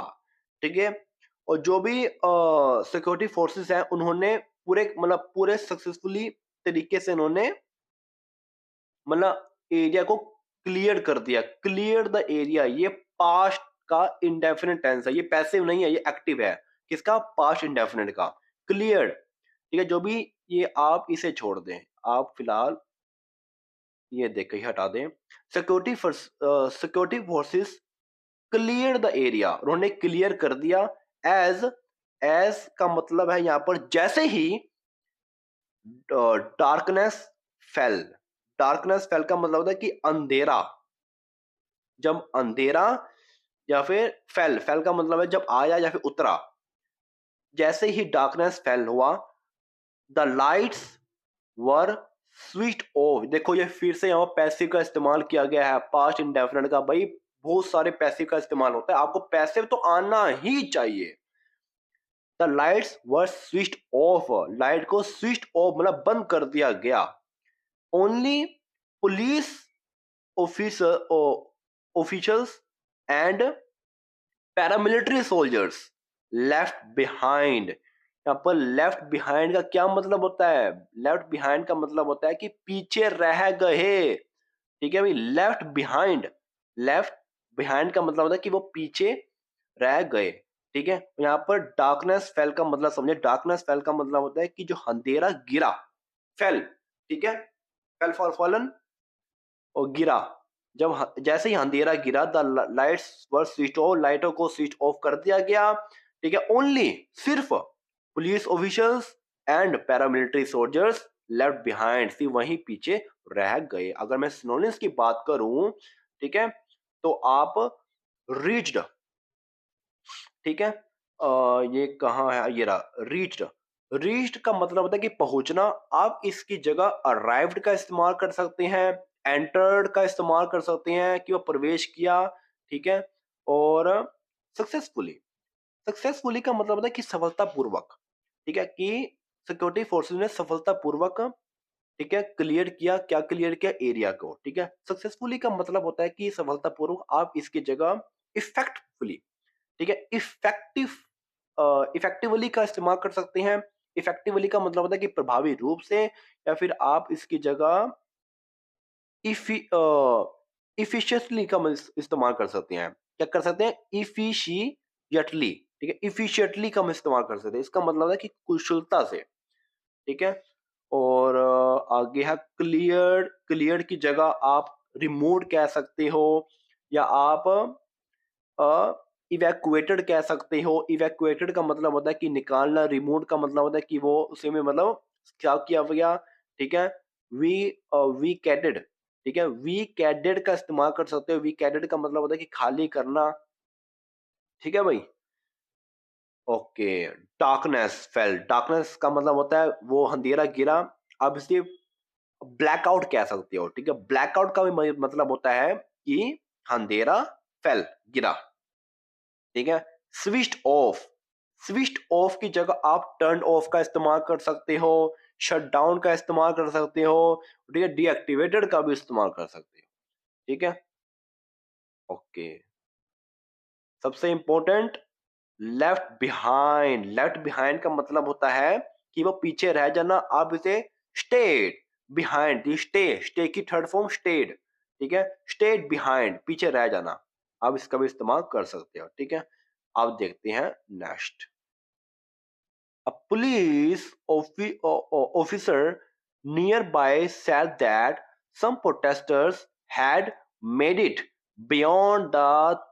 ठीक है, और जो भी सिक्योरिटी फोर्सेस हैं उन्होंने पूरे सक्सेसफुली तरीके से उन्होंने मतलब एरिया को क्लियर कर दिया। क्लियर द एरिया, ये पास्ट का इंडेफिनिट टेंस है, ये पैसिव नहीं है, ये एक्टिव है। किसका? पास्ट इंडेफिनिट का। क्लियर, ठीक है, जो भी, ये आप इसे छोड़ दें, आप फिलहाल ये देख के हटा दें। Security forces clear the area, उन्होंने क्लियर कर दिया। एज एज का मतलब है यहां पर जैसे ही डार्कनेस फेल। डार्कनेस फेल का मतलब होता है कि अंधेरा, जब अंधेरा या फिर फेल, फेल का मतलब है जब आया या फिर उतरा, जैसे ही डार्कनेस फेल हुआ, the lights were switched off. देखो ये फिर से यहाँ पैसिव का इस्तेमाल किया गया है, पास्ट इंडेफिनिट का। भाई बहुत सारे पैसिव का इस्तेमाल होता है, आपको पैसिव तो आना ही चाहिए। The lights were switched off, light को स्विच्ड ऑफ मतलब बंद कर दिया गया। Only police officer officials and paramilitary soldiers left behind. यहाँ पर लेफ्ट बिहाइंड का क्या मतलब होता है? लेफ्ट बिहाइंड का मतलब होता है कि पीछे रह गए। ठीक है भाई, लेफ्ट बिहाइंड, लेफ्ट बिहाइंड का मतलब होता है कि वो पीछे रह गए। ठीक है, यहाँ पर डार्कनेस फेल का मतलब समझे। डार्कनेस फेल का मतलब होता है कि जो अंधेरा गिरा, फेल, ठीक है, फेल फॉर फॉलन, और गिरा। जब जैसे ही अंधेरा गिरा, the lights were switch off, लाइटों को स्विच ऑफ कर दिया गया। ठीक है, ओनली, सिर्फ police officials and paramilitary soldiers left behind, see वहीं पीछे रह गए। अगर मैं सिनोनिम्स की बात करूं, ठीक है, तो आप रीच्ड, ठीक है, ये कहाँ है, ये रहा, रीच्ड। रीच्ड का मतलब होता है कि पहुंचना। आप इसकी जगह अराइव्ड का इस्तेमाल कर सकते हैं, एंटर्ड का इस्तेमाल कर सकते हैं कि वो प्रवेश किया। ठीक है, और सक्सेसफुली, सक्सेसफुली का मतलब होता है कि सफलतापूर्वक। ठीक है, कि सिक्योरिटी फोर्सेस ने सफलतापूर्वक, ठीक है, क्लियर किया। क्या क्लियर किया? एरिया को। ठीक है, सक्सेसफुली का मतलब होता है कि सफलतापूर्वक। आप इसकी जगह इफेक्टफुली, ठीक है, इफेक्टिवली का इस्तेमाल कर सकते हैं। इफेक्टिवली का मतलब होता है कि प्रभावी रूप से, या फिर आप इसकी जगह इफिशियंटली का इस्तेमाल कर सकते हैं। क्या कर सकते हैं? इफिशियटली। ठीक है, इफिशियंटली का हम इस्तेमाल कर सकते हैं, इसका मतलब है कि कुशलता से। ठीक है, और आगे है क्लियर। क्लियर की जगह आप रिमूव कह सकते हो, या आप इवैक्यूएटेड कह सकते हो। इवैक्यूएटेड का मतलब होता है कि निकालना, रिमूव का मतलब होता है कि वो उसी में मतलब क्या किया गया। ठीक है, वी वी कैडेड, ठीक है, वी कैडेड का इस्तेमाल कर सकते हो। वी कैडेड का मतलब होता है कि खाली करना। ठीक है भाई, ओके। डार्कनेस फेल, डार्कनेस का मतलब होता है वो अंधेरा गिरा। आप इसे ब्लैकआउट कह सकते हो। ठीक है, ब्लैकआउट का भी मतलब होता है कि अंधेरा फेल, गिरा। ठीक है, स्विच्ड ऑफ, स्विच्ड ऑफ की जगह आप टर्न ऑफ का इस्तेमाल कर सकते हो, शट डाउन का इस्तेमाल कर सकते हो। ठीक है, डीएक्टिवेटेड का भी इस्तेमाल कर सकते हो। ठीक है, ओके। सबसे important, left behind. Left behind का मतलब होता है कि वो पीछे रह जाना। आप इसे स्टेड बिहाइंड, स्टे, स्टे की थर्ड फॉर्म स्टेड। ठीक है, स्टेड बिहाइंड, पीछे रह जाना, आप इसका भी इस्तेमाल कर सकते हो। ठीक है, आप देखते हैं next. A police officer nearby said that some protesters had made it beyond the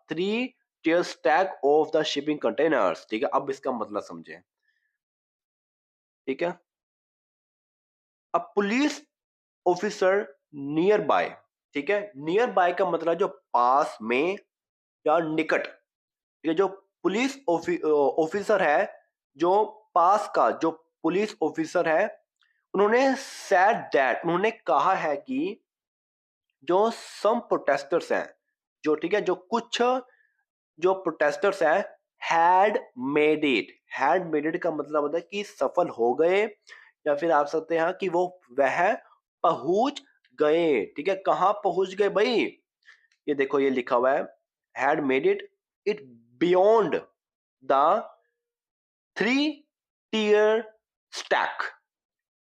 three-tier stack of the shipping containers। ठीक है, अब इसका मतलब समझें। ठीक है, अ पुलिस ऑफिसर नियर बाय, ठीक है, नियर बाय का मतलब जो पास में या निकट। ये जो पुलिस ऑफिसर है, जो पास का जो पुलिस ऑफिसर है, उन्होंने सेड दैट, उन्होंने कहा है कि जो सम प्रोटेस्टर्स हैं, जो, ठीक है, जो कुछ जो प्रोटेस्टर्स हैं, had made it. Had made it का मतलब होता है कि सफल हो गए, या फिर आप सकते हैं कि वो वह पहुंच गए। ठीक है, कहां पहुंच गए भाई? ये देखो, ये लिखा हुआ है, had made it, it beyond the three tier stack.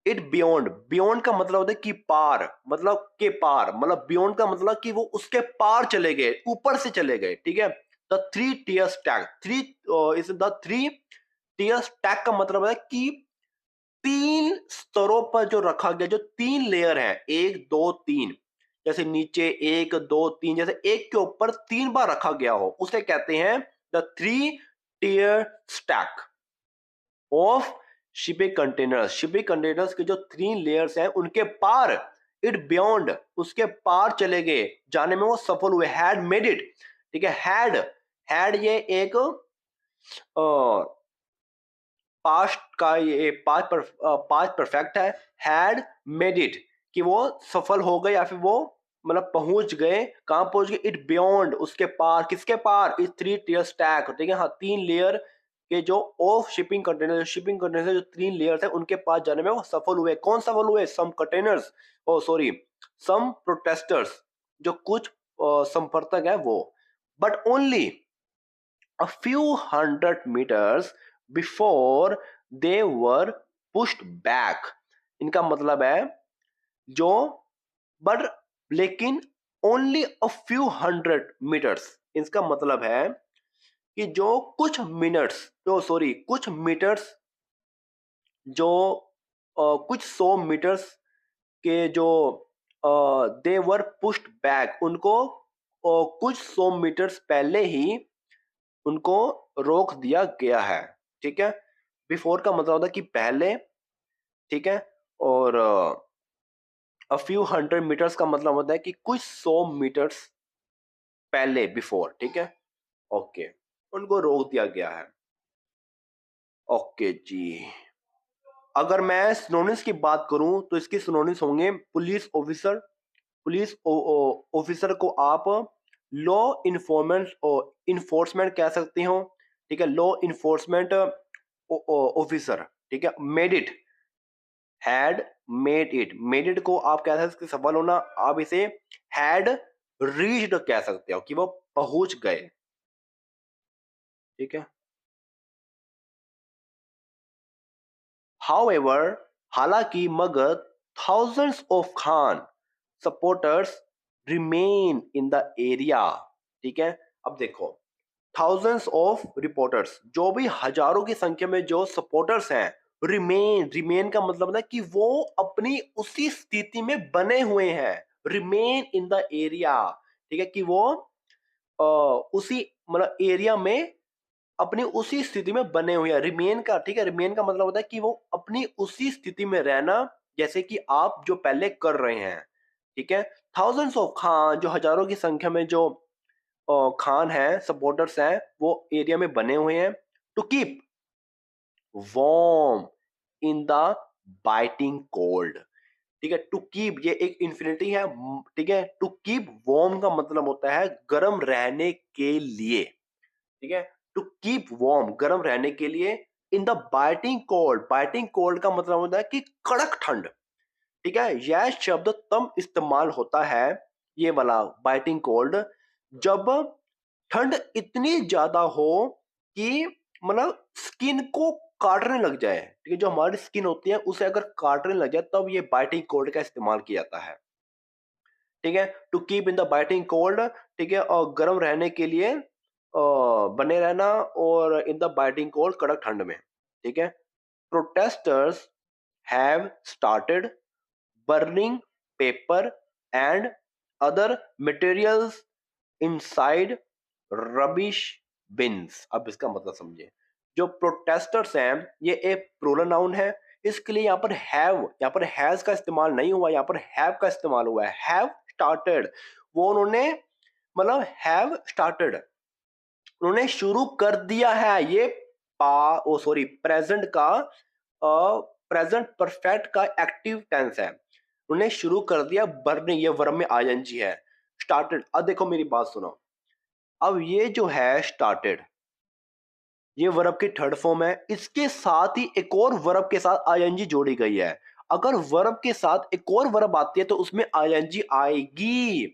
It beyond, beyond का मतलब होता है कि पार, मतलब के पार, मतलब बियॉन्ड का मतलब कि वो उसके पार चले गए, ऊपर से चले गए। ठीक है, the three tier stack, three is the three tier stack का मतलब है कि तीन स्तरों पर जो रखा गया, जो तीन लेयर है, एक दो तीन, जैसे नीचे एक दो तीन, जैसे एक के ऊपर तीन बार रखा गया हो, उसे कहते हैं the three tier stack of shipping containers. Shipping containers के जो थ्री लेयर्स हैं, उनके पार इट बियॉन्ड, उसके पार चले गए, जाने में वो सफल हुए, हैड मेड इट, ठीक है। हैड, हैड ये एक पास्ट का, ये पास्ट परफेक्ट है। हैड मेड इट, कि वो सफल हो गए या फिर वो मतलब पहुंच गए, कहां पहुंच गए, इट बियॉन्ड, उसके पार, किसके पार, इस 3 tier स्टैक, ठीक है, हाँ 3 लेयर के जो ऑफ शिपिंग कंटेनर जो 3 लेयर्स है उनके पास जाने में वो सफल हुए। कौन सफल हुए, सम कंटेनर्स, ओ सॉरी, सम प्रोटेस्टर्स, जो कुछ संपर्तक है वो, but only a few hundred meters before they were pushed back। इनका मतलब है जो, बट लेकिन only a few hundred meters, इसका मतलब है कि जो कुछ मिनट्स, तो सॉरी कुछ मीटर्स, जो कुछ 100 मीटर्स के जो दे वर पुश्ड बैक, उनको कुछ 100 मीटर्स पहले ही उनको रोक दिया गया है, ठीक है। बिफोर का मतलब होता है कि पहले, ठीक है, और अ फ्यू हंड्रेड मीटर्स का मतलब होता है कि कुछ 100 मीटर्स पहले, बिफोर, ठीक है, ओके, उनको रोक दिया गया है। ओके जी, अगर मैं सिनोनिम्स की बात करूं तो इसके सिनोनिम्स होंगे पुलिस ऑफिसर, पुलिस ऑफिसर को आप लॉ इन्फोर्समेंट कह सकते हो, ठीक है, लॉ इन्फोर्समेंट ऑफिसर, ठीक है। Made it, had made it को आप कह सकते हैं सफल होना, आप इसे हैड रीच्ड कह सकते हो कि वो पहुंच गए, ठीक है। हाउएवर, हालांकि, मगर thousands of Khan supporters remain in the area, ठीक है। अब देखो, thousands ऑफ रिपोर्टर्स, जो भी हजारों की संख्या में जो सपोर्टर्स हैं, रिमेन का मतलब है कि वो अपनी उसी स्थिति में बने हुए हैं, रिमेन इन द एरिया, ठीक है, कि वो उसी मतलब एरिया में अपनी उसी स्थिति में बने हुए हैं, रिमेन का, ठीक है, रिमेन का मतलब होता है कि वो अपनी उसी स्थिति में रहना, जैसे कि आप जो पहले कर रहे हैं, ठीक है। thousands ऑफ खान, जो हजारों की संख्या में जो खान है, सपोर्टर्स हैं, वो एरिया में बने हुए हैं, to keep warm in the biting cold, ठीक है। टू कीप ये एक इन्फिनिटी है, ठीक है। टू कीप वार्म का मतलब होता है गर्म रहने के लिए, ठीक है। टू कीप वार्म, गर्म रहने के लिए, इन द बाइटिंग कोल्ड का मतलब होता है कि कड़क ठंड, ठीक है। यह शब्द तब इस्तेमाल होता है, ये वाला बाइटिंग कोल्ड, जब ठंड इतनी ज्यादा हो कि मतलब स्किन को काटने लग जाए, ठीक है, जो हमारी स्किन होती है उसे अगर काटने लग जाए तब ये बाइटिंग कोल्ड का इस्तेमाल किया जाता है, ठीक है। To keep in the biting cold, ठीक है, और गर्म रहने के लिए, बने रहना, और इन द बाइटिंग कोल्ड, कड़क ठंड में, ठीक है। Protesters have started burning paper and other materials inside rubbish beans. अब इसका मतलब समझे, जो प्रोटेस्टर्स हैं, ये एक प्लूरल नाउन है, इसके लिए यहाँ पर हैव, यहाँ पर हैज का इस्तेमाल नहीं हुआ, यहाँ पर हैव का इस्तेमाल हुआ है। हैव स्टार्टेड, वो उन्होंने मतलब हैव स्टार्टेड, उन्होंने शुरू कर दिया है, ये ओ सॉरी प्रेजेंट का, प्रेजेंट परफेक्ट का एक्टिव टेंस है, उन्होंने शुरू कर दिया, बर्निंग ये वर्ब में आईएनजी है, स्टार्टेड। अब देखो मेरी बात सुनो, अब ये जो है स्टार्टेड, ये वर्ब की थर्ड फॉर्म है, इसके साथ ही एक और वर्ब के साथ आईएनजी जोड़ी गई है। अगर वर्ब के साथ एक और वर्ब आती है तो उसमें आईएनजी आएगी,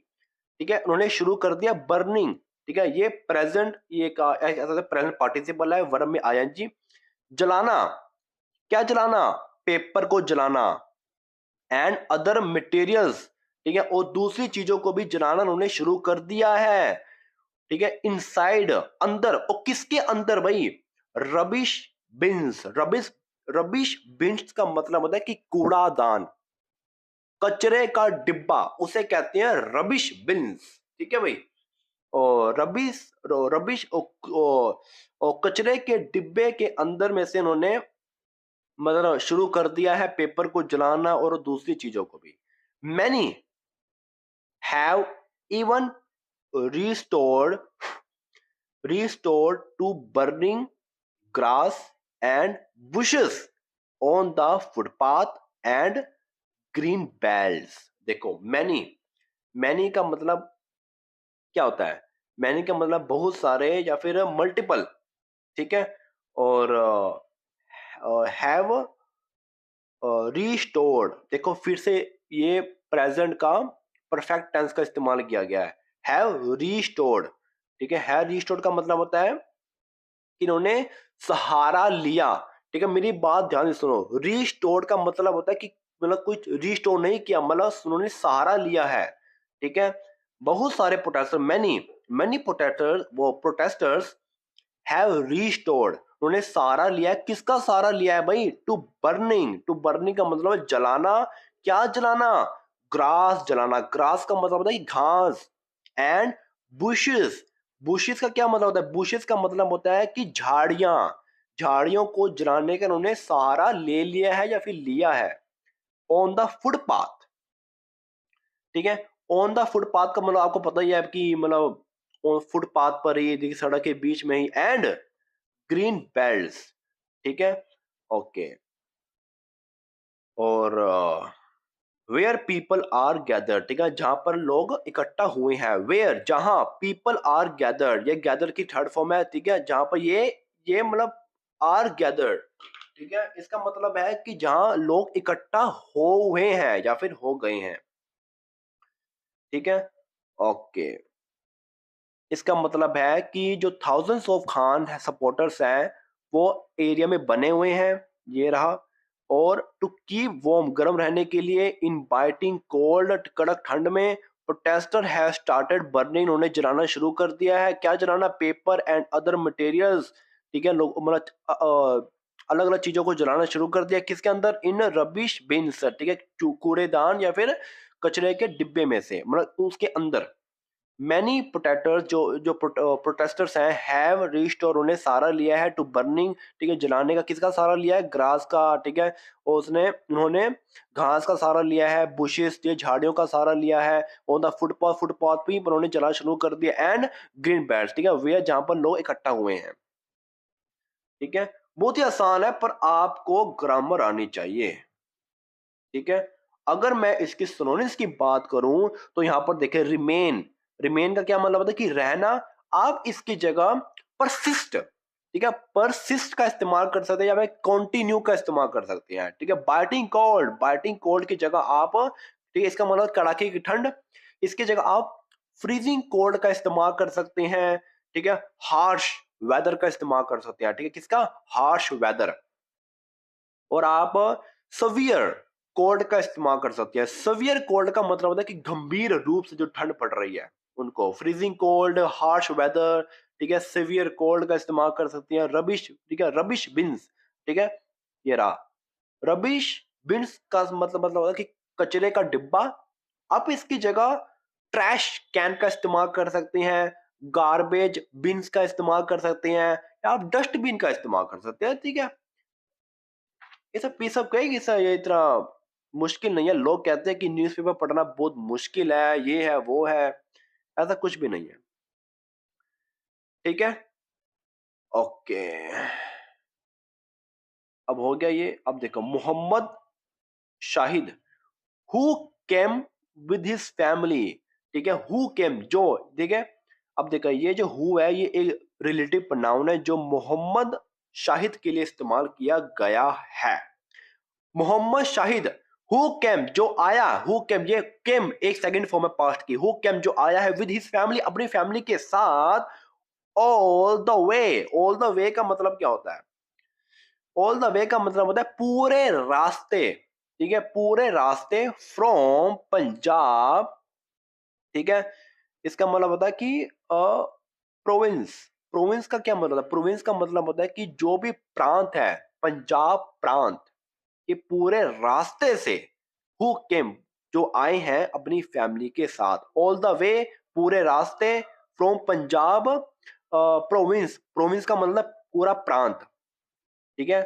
ठीक है। उन्होंने शुरू कर दिया बर्निंग, ठीक है, ये प्रेजेंट, ये का ऐसा प्रेजेंट पार्टिसिपल है, वर्ब में आईएनजी। जलाना, क्या जलाना, पेपर को जलाना, एंड अदर मटेरियल्स, ठीक है, और दूसरी चीजों को भी जलाना उन्होंने शुरू कर दिया है, ठीक है। इनसाइड, अंदर, और किसके अंदर भाई, रबिश बिन्स, रबिश बिन्स का मतलब होता है कि कूड़ादान, कचरे का डिब्बा, उसे कहते हैं रबिश बिन्स, ठीक है भाई। और रबिश और कचरे के डिब्बे के अंदर में से उन्होंने मतलब शुरू कर दिया है पेपर को जलाना और दूसरी चीजों को भी। Many have even restored restored to burning grass and bushes on the footpath and green belts। देखो मैनी, मैनी का मतलब क्या होता है? मैनी का मतलब बहुत सारे या फिर मल्टीपल, ठीक है। और हैव रीस्टोर्ड, देखो फिर से ये प्रेजेंट का परफेक्ट टेंस का इस्तेमाल किया गया है, हैव रीस्टोर्ड, ठीक है। हैव रीस्टोर्ड का मतलब होता है कि इन्होंने सहारा लिया, ठीक है। मेरी बात ध्यान से सुनो, रीस्टोर्ड का मतलब होता है कि मतलब कुछ रीस्टोर नहीं किया, मतलब उन्होंने सहारा लिया है, ठीक है। बहुत सारे प्रोटेस्टर, मैनी मैनी प्रोटेस्टर्स, वो प्रोटेस्टर्स हैव रीस्टोर्ड, उन्होंने सहारा लिया है। किसका सहारा लिया है भाई? टू बर्निंग, टू बर्निंग का मतलब है जलाना। क्या जलाना? ग्रास जलाना। ग्रास का मतलब होता है घास। एंड बुशेस, बुशेस का क्या मतलब होता है? बुशेस का मतलब होता है कि झाड़ियां, झाड़ियों को जलाने का उन्होंने सहारा ले लिया है या फिर लिया है। ऑन द फुटपाथ, ठीक है। ऑन द फुटपाथ का मतलब आपको पता ही है कि मतलब फुटपाथ पर ही, देखिए सड़क के बीच में ही। एंड ग्रीन बेल्ट्स, ठीक है, ओके। और वेयर पीपल आर गैदर, ठीक है, जहां पर लोग इकट्ठा हुए हैं। वेयर, जहां, पीपल आर गैदर, ये गैदर की थर्ड फॉर्म है, ठीक है। जहां पर ये मतलब आर गैदर, ठीक है, इसका मतलब है कि जहां लोग इकट्ठा हो हुए हैं या फिर हो गए हैं, ठीक है, ओके। इसका मतलब है कि जो थाउजेंड्स ऑफ खान सपोर्टर्स हैं वो एरिया में बने हुए हैं, ये रहा। और टू कीप वार्म, गर्म रहने के लिए, इन बाइटिंग कोल्ड, कड़क ठंड में, प्रोटेस्टर हैव स्टार्टेड बर्निंग, उन्होंने जलाना शुरू कर दिया है। क्या जलाना? पेपर एंड अदर मटेरियल्स, ठीक है, लोग मतलब अलग अलग चीजों को जलाना शुरू कर दिया। किसके अंदर? इन रबिश बिन्स, ठीक है, कूड़ेदान या फिर कचरे के डिब्बे में से, मतलब उसके अंदर। मैनी प्रोटेक्टर्स, जो प्रोटेस्टर्स हैं, हैव रीच्ड, और उन्हें सहारा लिया है, टू बर्निंग, ठीक है, जलाने का। किसका सहारा लिया है? ग्रास का, ठीक है। और उन्होंने घास का सहारा लिया है, बुशेस, झाड़ियों का सहारा लिया है। ऑन द फुटपाथ, फुटपाथ पे उन्होंने जलाना शुरू कर दिया। एंड ग्रीन बेल्ट्स, ठीक है, वे जहां पर लोग इकट्ठा हुए हैं, ठीक है। बहुत ही आसान है, पर आपको ग्रामर आनी चाहिए, ठीक है। अगर मैं इसकी सिनोनिम्स की बात करूं तो यहां पर देखें, रिमेन, रिमेन का क्या मतलब होता है? कि रहना। आप इसकी जगह परसिस्ट, ठीक है, परसिस्ट का इस्तेमाल कर सकते हैं, या फिर कंटिन्यू का इस्तेमाल कर सकते हैं, ठीक है। बाइटिंग कोल्ड, बाइटिंग कोल्ड की जगह आप, ठीक है, इसका मतलब कड़ाके की ठंड, इसकी जगह आप फ्रीजिंग कोल्ड का इस्तेमाल कर सकते हैं, ठीक है। हार्श वेदर का इस्तेमाल कर सकते हैं, ठीक है, किसका? Harsh weather. और आप सवियर कोल्ड का इस्तेमाल कर सकते हैं। सवियर कोल्ड का मतलब होता है कि गंभीर रूप से जो ठंड पड़ रही है उनको। फ्रीजिंग कोल्ड, हार्श वेदर, ठीक है, सिवियर कोल्ड का इस्तेमाल कर सकते हैं। रबिश, ठीक है, रबिश बिन्स, ठीक है, ये रहा। रबिश बिन्स का मतलब होता है कि कचरे का डिब्बा। आप इसकी जगह ट्रैश कैन का इस्तेमाल कर सकते हैं, गार्बेज बिन्स का इस्तेमाल कर सकते हैं, या आप डस्टबिन का इस्तेमाल कर सकते हैं, ठीक है। ये सब कहेगी सर, ये इतना मुश्किल नहीं है। लोग कहते हैं कि न्यूज़पेपर पढ़ना बहुत मुश्किल है, ये है वो है, ऐसा कुछ भी नहीं है, ठीक है, ओके। अब हो गया ये। अब देखो, Mohammad Shahid, who came with his family, ठीक है, हु केम, जो, ठीक है। अब देखो, ये जो हु है ये एक रिलेटिव प्रोनाउन है जो मोहम्मद शाहिद के लिए इस्तेमाल किया गया है। मोहम्मद शाहिद, हु केम, जो आया, हु केम, ये केम एक सेकंड फॉर्म है पास्ट की। हु केम, जो आया है, विद हिज फैमिली, अपनी फैमिली के साथ, all the way. All the way का मतलब क्या होता है? ऑल द वे का मतलब होता है पूरे रास्ते, ठीक है, पूरे रास्ते, फ्रॉम पंजाब, ठीक है। इसका मतलब होता है कि प्रोविंस। प्रोविंस का क्या मतलब है? प्रोविंस का मतलब होता है कि जो भी प्रांत है, पंजाब प्रांत, ये पूरे रास्ते से, हु केम, जो आए हैं अपनी फैमिली के साथ, ऑल द वे, पूरे रास्ते, फ्रॉम पंजाब, प्रोविंस, प्रोविंस का मतलब पूरा प्रांत, ठीक है।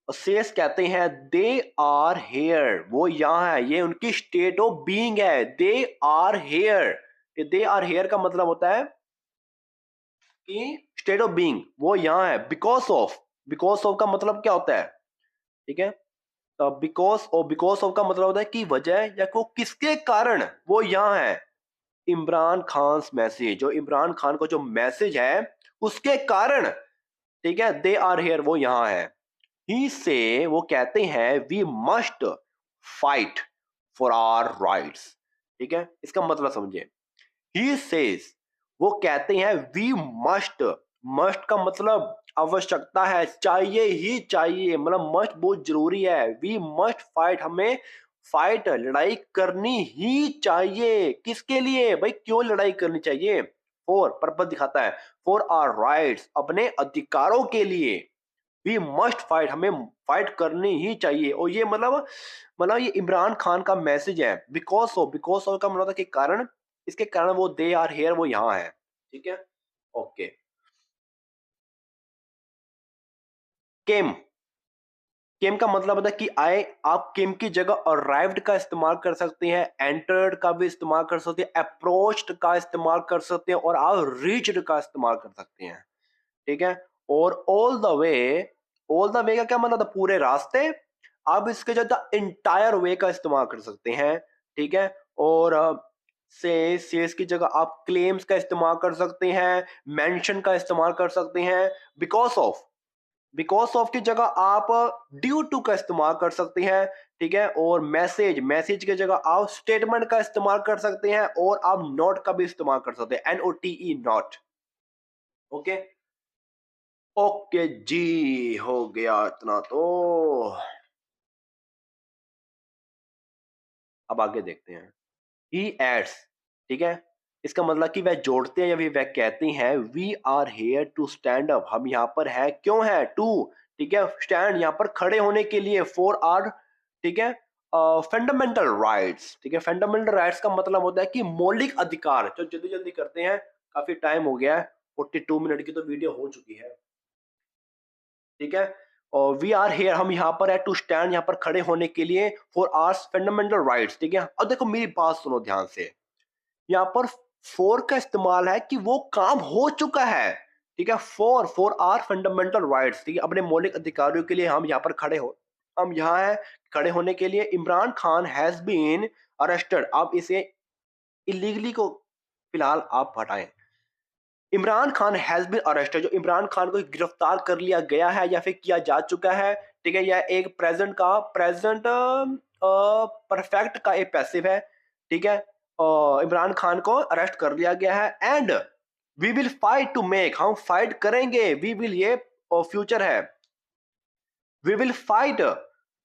सेस कहते हैं दे आर हेयर, वो यहाँ है, ये उनकी स्टेट ऑफ बीइंग है, they are here. They are here का मतलब होता है कि स्टेट ऑफ बीइंग वो यहाँ है, बिकॉज ऑफ का मतलब क्या होता है, ठीक है, बिकॉज ऑफ का मतलब होता है कि वजह या को किसके कारण वो यहाँ है। इमरान खान मैसेज, जो इमरान खान को जो मैसेज है उसके कारण, ठीक है, दे आर हेयर, वो यहाँ है। ही से, वो कहते हैं we must fight for our rights, ठीक है, इसका मतलब समझिए। ही सेज, वो कहते हैं वी मस्ट, मस्ट का मतलब आवश्यकता है, चाहिए ही चाहिए, मतलब मस्ट बहुत जरूरी है, वी मस्ट फाइट, हमें फाइट लड़ाई करनी ही चाहिए, किसके लिए भाई, क्यों लड़ाई करनी चाहिए, फॉर पर्पस दिखाता है, फॉर आवर राइट्स, अपने अधिकारों के लिए, वी मस्ट फाइट, हमें फाइट करनी ही चाहिए। और ये मतलब ये इमरान खान का मैसेज है, बिकॉज ऑफ का मतलब था कि कारण, इसके कारण वो दे आर हेयर, वो यहाँ है, ठीक है। ओके, केम, केम का मतलब होता है कि आए, आप केम की जगह अराइव्ड का इस्तेमाल कर सकते हैं, एंटर्ड का भी इस्तेमाल कर सकते हैं, अप्रोच्ड का इस्तेमाल कर सकते हैं, और आप रीच्ड का इस्तेमाल कर सकते हैं, ठीक है। और ऑल द वे का क्या मतलब था, पूरे रास्ते, आप इसके जगह इंटायर वे का इस्तेमाल कर सकते हैं, ठीक है। और सेस की जगह आप क्लेम्स का इस्तेमाल कर सकते हैं, मेंशन का इस्तेमाल कर सकते हैं, बिकॉज ऑफ, की जगह आप ड्यू टू का इस्तेमाल कर सकते हैं, ठीक है। और मैसेज की जगह आप स्टेटमेंट का इस्तेमाल कर सकते हैं, और आप नोट का भी इस्तेमाल कर सकते हैं, NOTE, नॉट। ओके, ओके जी, हो गया इतना तो। अब आगे देखते हैं। ही एड्स, ठीक है, इसका मतलब कि वह जोड़ते हैं या फिर वह कहते हैं we are here to stand up, हम यहाँ पर है, क्यों है, टू, ठीक है, स्टैंड यहाँ पर खड़े होने के लिए, फॉर आर, ठीक है, फंडामेंटल राइट्स, ठीक है। फंडामेंटल राइट्स का मतलब होता है कि मौलिक अधिकार, जो जल्दी जल्दी करते हैं, काफी टाइम हो गया है, 42 मिनट की तो वीडियो हो चुकी है, ठीक है। और वी आर हेयर, हम यहाँ पर है, टू स्टैंड, यहाँ पर खड़े होने के लिए, फॉर आर फंडामेंटल राइट्स, ठीक है। अब देखो मेरी बात सुनो ध्यान से, यहाँ पर फॉर का इस्तेमाल है कि वो काम हो चुका है, ठीक है, फॉर आर फंडामेंटल राइट्स, ठीक है, अपने मौलिक अधिकारों के लिए हम यहाँ पर खड़े हो, हम यहाँ है खड़े होने के लिए। Imran Khan has been arrested, आप इसे इलीगली को फिलहाल आप हटाएं। Imran Khan has been arrested, जो इमरान खान को गिरफ्तार कर लिया गया है या फिर किया जा चुका है, ठीक है, यह एक प्रेजेंट परफेक्ट का एक पैसिव है, ठीक है। इमरान खान को अरेस्ट कर लिया गया है, and we will fight to make, हम फाइट करेंगे, वी विल ये फ्यूचर है, we will fight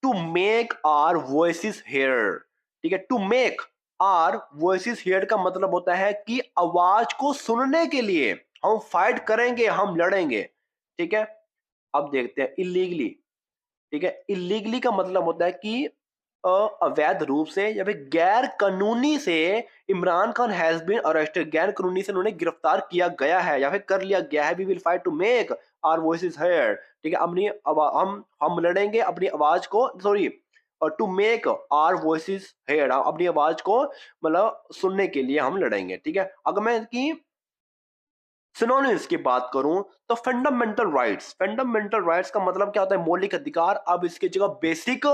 to make our voices hear, ठीक है, to make our voices hear का मतलब होता है कि आवाज को सुनने के लिए हम फाइट करेंगे, हम लड़ेंगे, ठीक है। अब देखते हैं इलीगली, ठीक है, इलीगली का मतलब होता है कि अवैध रूप से या फिर गैर कानूनी से Imran Khan has been arrested, गैर कानूनी से उन्हें गिरफ्तार किया गया है या फिर कर लिया गया है। We will fight to make our voices hear, ठीक है, अपनी हम लड़ेंगे अपनी आवाज को, सॉरी, और to make our voices hear, अपनी आवाज को मतलब सुनने के लिए हम लड़ेंगे, ठीक है। अगर मैं इसकी सिनोनिम्स की बात करूं तो फंडामेंटल राइट्स का मतलब क्या होता है, मौलिक अधिकार, अब इसकी जगह बेसिक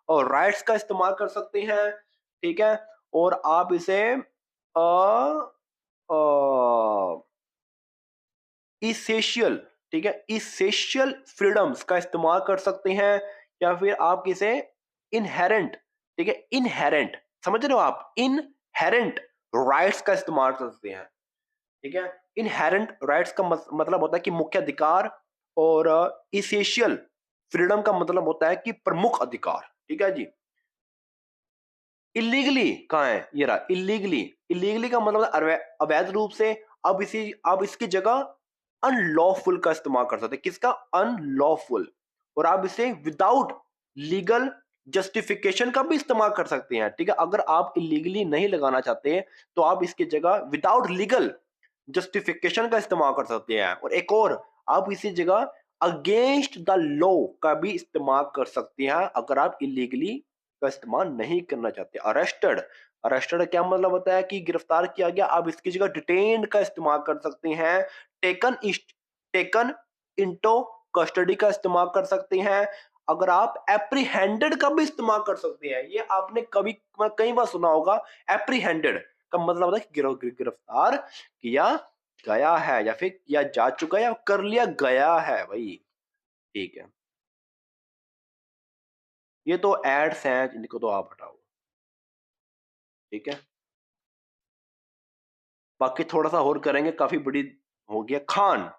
और राइट्स का इस्तेमाल कर सकते हैं, ठीक है। और आप इसे इसेशियल, ठीक है, इसेशियल फ्रीडम्स का इस्तेमाल कर सकते हैं, या फिर आप इसे इनहेरेंट, ठीक है, इनहेरेंट, समझ रहे हो आप, इनहेरेंट राइट्स का इस्तेमाल कर सकते हैं, ठीक है। इनहेरेंट राइट्स का मतलब होता है कि मुख्य अधिकार, और इसेशियल फ्रीडम का मतलब होता है कि प्रमुख अधिकार, ठीक है जी। इलीगली कहाँ है, ये रहा इलीगली, इलीगली का मतलब अवैध रूप से, अब इसकी जगह अनलॉफुल का इस्तेमाल कर सकते हैं, किसका, अनलॉफुल। और आप इसे विदाउट लीगल जस्टिफिकेशन का भी इस्तेमाल कर सकते हैं, ठीक है। अगर आप इलीगली नहीं लगाना चाहते तो आप इसकी जगह विदाउट लीगल जस्टिफिकेशन का इस्तेमाल कर सकते हैं। और एक और, आप इसी जगह अगेंस्ट द लॉ का भी इस्तेमाल कर सकती हैं अगर आप इलीगली का इस्तेमाल नहीं करना चाहते। अरेस्टेड, अरेस्टेड क्या मतलब होता है कि गिरफ्तार किया गया, आप इसकी जगह डिटेन्ड का इस्तेमाल कर सकते हैं। टेकन टेकन इनटू कस्टडी का इस्तेमाल कर सकते हैं। अगर आप एप्रीहेंडेड का भी इस्तेमाल कर सकते हैं, ये आपने कभी कई बार सुना होगा। एप्रीहेंडेड का मतलब होता है कि गिरफ्तार किया गया है या फिर किया जा चुका है या कर लिया गया है भाई। ठीक है, ये तो एड्स हैं, इनको तो आप हटाओ। ठीक है, बाकी थोड़ा सा और करेंगे, काफी बड़ी हो गया। खान,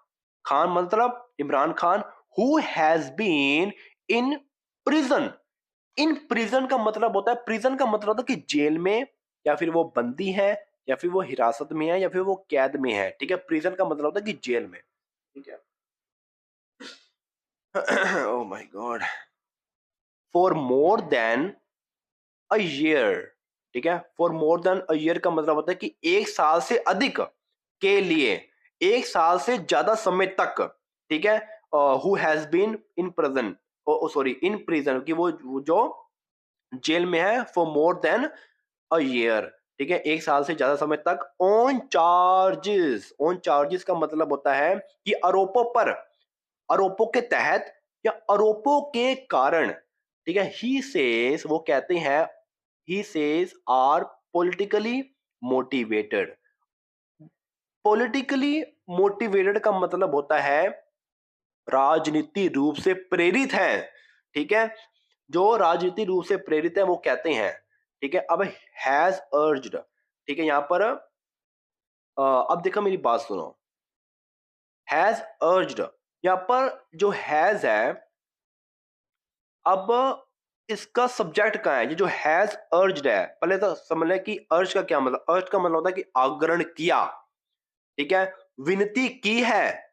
खान मतलब Imran Khan. Who has been in prison. In prison का मतलब होता है, प्रिजन का मतलब होता है कि जेल में, या फिर वो बंदी है, या फिर वो हिरासत में है, या फिर वो कैद में है। ठीक है, प्रिजन का मतलब होता है कि जेल में। ठीक है। Oh my God. For more than a year. ठीक है, for more than a year का मतलब होता है कि एक साल से अधिक के लिए, एक साल से ज्यादा समय तक। ठीक है, who has been in prison, sorry in prison, कि वो जो जेल में है for more than a year. ठीक है, एक साल से ज्यादा समय तक। ऑन चार्जेस, ऑन चार्जेस का मतलब होता है कि आरोपों पर, आरोपों के तहत या आरोपों के कारण। ठीक है, ही सेज, वो कहते हैं, he says are politically motivated. Politically motivated का मतलब होता है राजनीति रूप से प्रेरित है। ठीक है, जो राजनीति रूप से प्रेरित है वो कहते हैं। ठीक है, अब हैज अर्ज्ड। ठीक है, यहां पर अब देखो मेरी बात सुनो। हैज अर्ज्ड, यहां पर जो हैज है, अब इसका सब्जेक्ट कहाँ है? ये जो हैज अर्ज्ड है, पहले तो समझ लें कि अर्ज का क्या मतलब। अर्ज का मतलब होता है कि आग्रहण किया। ठीक है, विनती की है,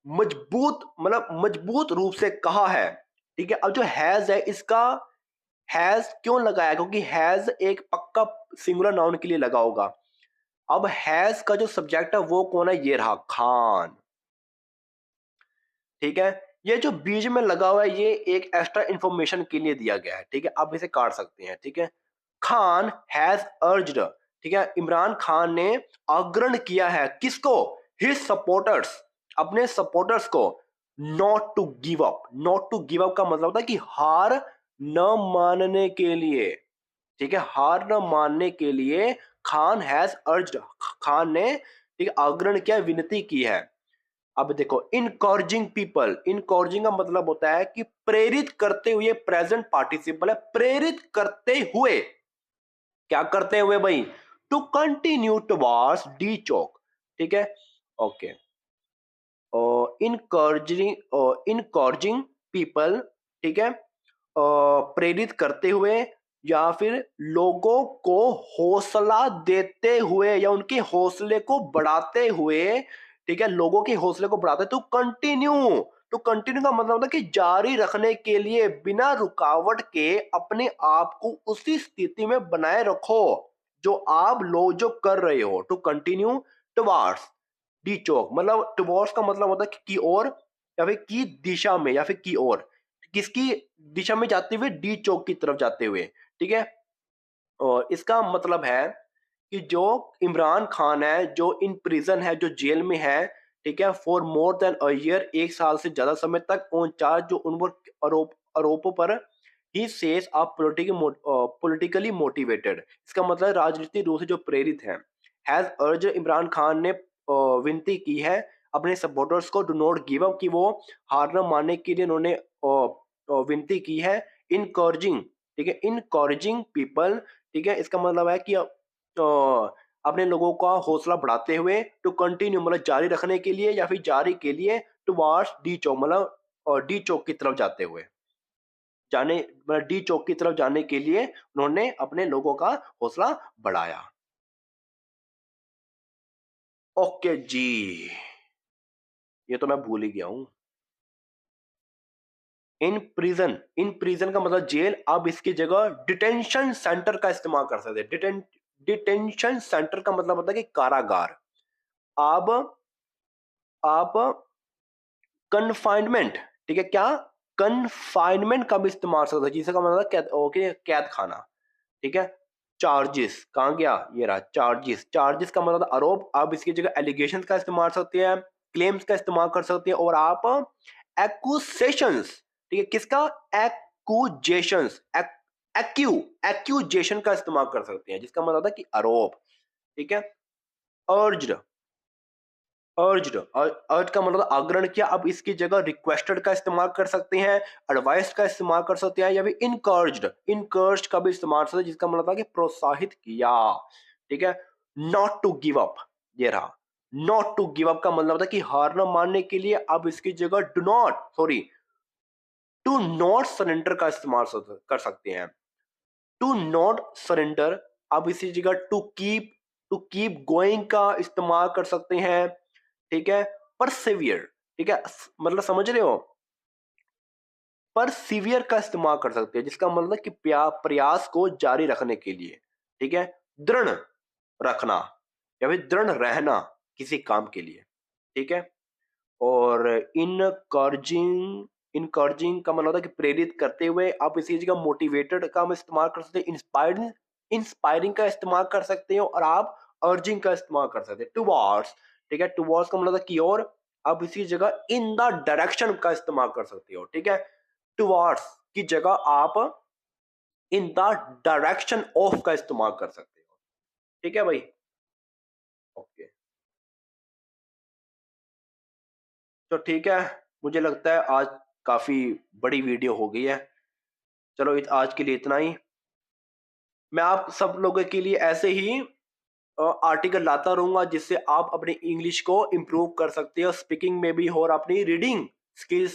मजबूत मतलब मजबूत रूप से कहा है। ठीक है, अब जो हैज है, इसका हैज क्यों लगाया? क्योंकि हैज एक पक्का सिंगुलर नाउन के लिए लगा होगा। अब हैज का जो सब्जेक्ट है वो कौन है? ये रहा, खान। ठीक है, ये जो बीच में लगा हुआ है ये एक एक्स्ट्रा इंफॉर्मेशन के लिए दिया गया है। ठीक है, आप इसे काट सकते हैं। ठीक है, खान हैज अर्ज्ड। ठीक है, इमरान खान ने आग्रह किया है, किसको? हिज सपोर्टर्स, अपने सपोर्टर्स को, not to give up. Not to give up का मतलब होता है कि हार न मानने के लिए। ठीक है, हार न मानने के लिए खान हैज अर्ज्ड, खान ने ठीक है आग्रह किया, विनती की है। अब देखो, इनकॉर्जिंग पीपल, इनकॉर्जिंग का मतलब होता है कि प्रेरित करते हुए, प्रेजेंट पार्टिसिपल है, प्रेरित करते हुए। क्या करते हुए भाई? टू कंटिन्यू टुवर्ड्स डी चौक। ठीक है, ओके। इनकॉर्जिंग पीपल। ठीक है, प्रेरित करते हुए या फिर लोगों को हौसला देते हुए या उनके हौसले को बढ़ाते हुए। ठीक है, लोगों के हौसले को बढ़ाते, तो कंटिन्यू, तो कंटिन्यू का मतलब होता है कि जारी रखने के लिए, बिना रुकावट के अपने आप को उसी स्थिति में बनाए रखो जो आप लोग जो कर रहे हो। टू कंटिन्यू टुवर्ड्स डी चौक, मतलब टुवर्ड्स का मतलब होता है कि की ओर, या फिर की दिशा में, या फिर की ओर, किसकी दिशा में जाते हुए? डी चौक की तरफ जाते हुए। ठीक है, और इसका मतलब है कि जो इमरान खान है, जो इन प्रिजन है, जो जेल में है। ठीक है, for more than a year, एक साल से ज्यादा समय तक, ऑन चार्ज, जो उन पर आरोपों पर। ही सेज आप पॉलिटिकली मोटिवेटेड, इसका मतलब राजनीतिक रूप से जो प्रेरित है। हैज अर्ज, इमरान खान ने विनती की है अपने सपोर्टर्स को, डू नॉट गिव अप, कि वो हार न मानने के लिए उन्होंने विनती की है। इनकॉर्जिंग, ठीक है, इनकॉर्जिंग पीपल। ठीक है, इसका मतलब है कि अपने लोगों का हौसला बढ़ाते हुए, टू कंटिन्यू मतलब जारी रखने के लिए, या फिर जारी के लिए, टुवर्ड्स डी चौक मतलब डी चौक की तरफ जाते हुए, जाने मतलब डी चौक की तरफ जाने के लिए उन्होंने अपने लोगों का हौसला बढ़ाया। ओके जी, ये तो मैं भूल ही गया हूं। इन प्रिजन, इन प्रिजन का मतलब जेल। अब इसकी जगह डिटेंशन सेंटर का इस्तेमाल कर सकते हैं। डिटेंशन सेंटर का मतलब होता है कि कारागार। अब आप कन्फाइनमेंट, ठीक है, क्या कन्फाइनमेंट का भी इस्तेमाल कर सकते हैं, जिसका मतलब है कैद, ओके, कैद खाना, ठीक है। चार्जेस कहाँ गया, ये रहा चार्जेस, चार्जेस का मतलब आरोप, आप इसकी जगह एलिगेशन का इस्तेमाल कर सकते हैं, क्लेम्स का इस्तेमाल कर सकते हैं, और आप एक्यूसेशंस, ठीक है, किसका, एक्यूजेशंस, एक्यूजेशन का इस्तेमाल कर सकते हैं, जिसका मतलब है कि आरोप, ठीक है। अर्ज्ड, अर्ज्ड, अर्ज का मतलब आग्रह किया, अब इसकी जगह रिक्वेस्टेड का इस्तेमाल कर सकते हैं, एडवाइस का इस्तेमाल कर सकते हैं, या फिर इनकर्ज्ड, इनकर्ज्ड का भी इस्तेमाल कर सकते हैं, जिसका मतलब है कि प्रोत्साहित किया, ठीक है। नॉट टू गिव अप, ये रहा, नॉट टू गिव अप का मतलब था कि हार न मानने के लिए, अब इसकी जगह do not, sorry, to not surrender का इस्तेमाल कर सकते हैं, टू नॉट सरेंडर, अब इसी जगह टू कीप गोइंग का इस्तेमाल कर सकते हैं, ठीक है। परसिवियर, ठीक है, मतलब समझ रहे हो, परसिवियर का इस्तेमाल कर सकते हैं, जिसका मतलब है कि प्रयास को जारी रखने के लिए, ठीक है। दृढ़ रखना, या फिर दृढ़ रहना किसी काम के लिए, ठीक है। और इनकर्जिंग, इनकर्जिंग का मतलब होता है कि प्रेरित करते हुए, आप इसी जगह मोटिवेटेड का हम इस्तेमाल कर सकते हैं, इंस्पायरिंग, इंस्पायरिंग का इस्तेमाल कर सकते हो, और आप अर्जिंग का इस्तेमाल कर सकते हैं, टुवर्ड्स, ठीक है, टुवर्ड्स का मतलब है कि और, आप इसी जगह इन द डायरेक्शन का इस्तेमाल कर सकते हो, ठीक है। टुवर्ड्स की जगह आप इन द डायरेक्शन ऑफ का इस्तेमाल कर सकते हो, ठीक है भाई, ओके। तो ठीक है, मुझे लगता है आज काफी बड़ी वीडियो हो गई है, चलो आज के लिए इतना ही। मैं आप सब लोगों के लिए ऐसे ही आर्टिकल लाता रहूंगा, जिससे आप अपनी इंग्लिश को इम्प्रूव कर सकते हो, स्पीकिंग में भी और अपनी रीडिंग स्किल्स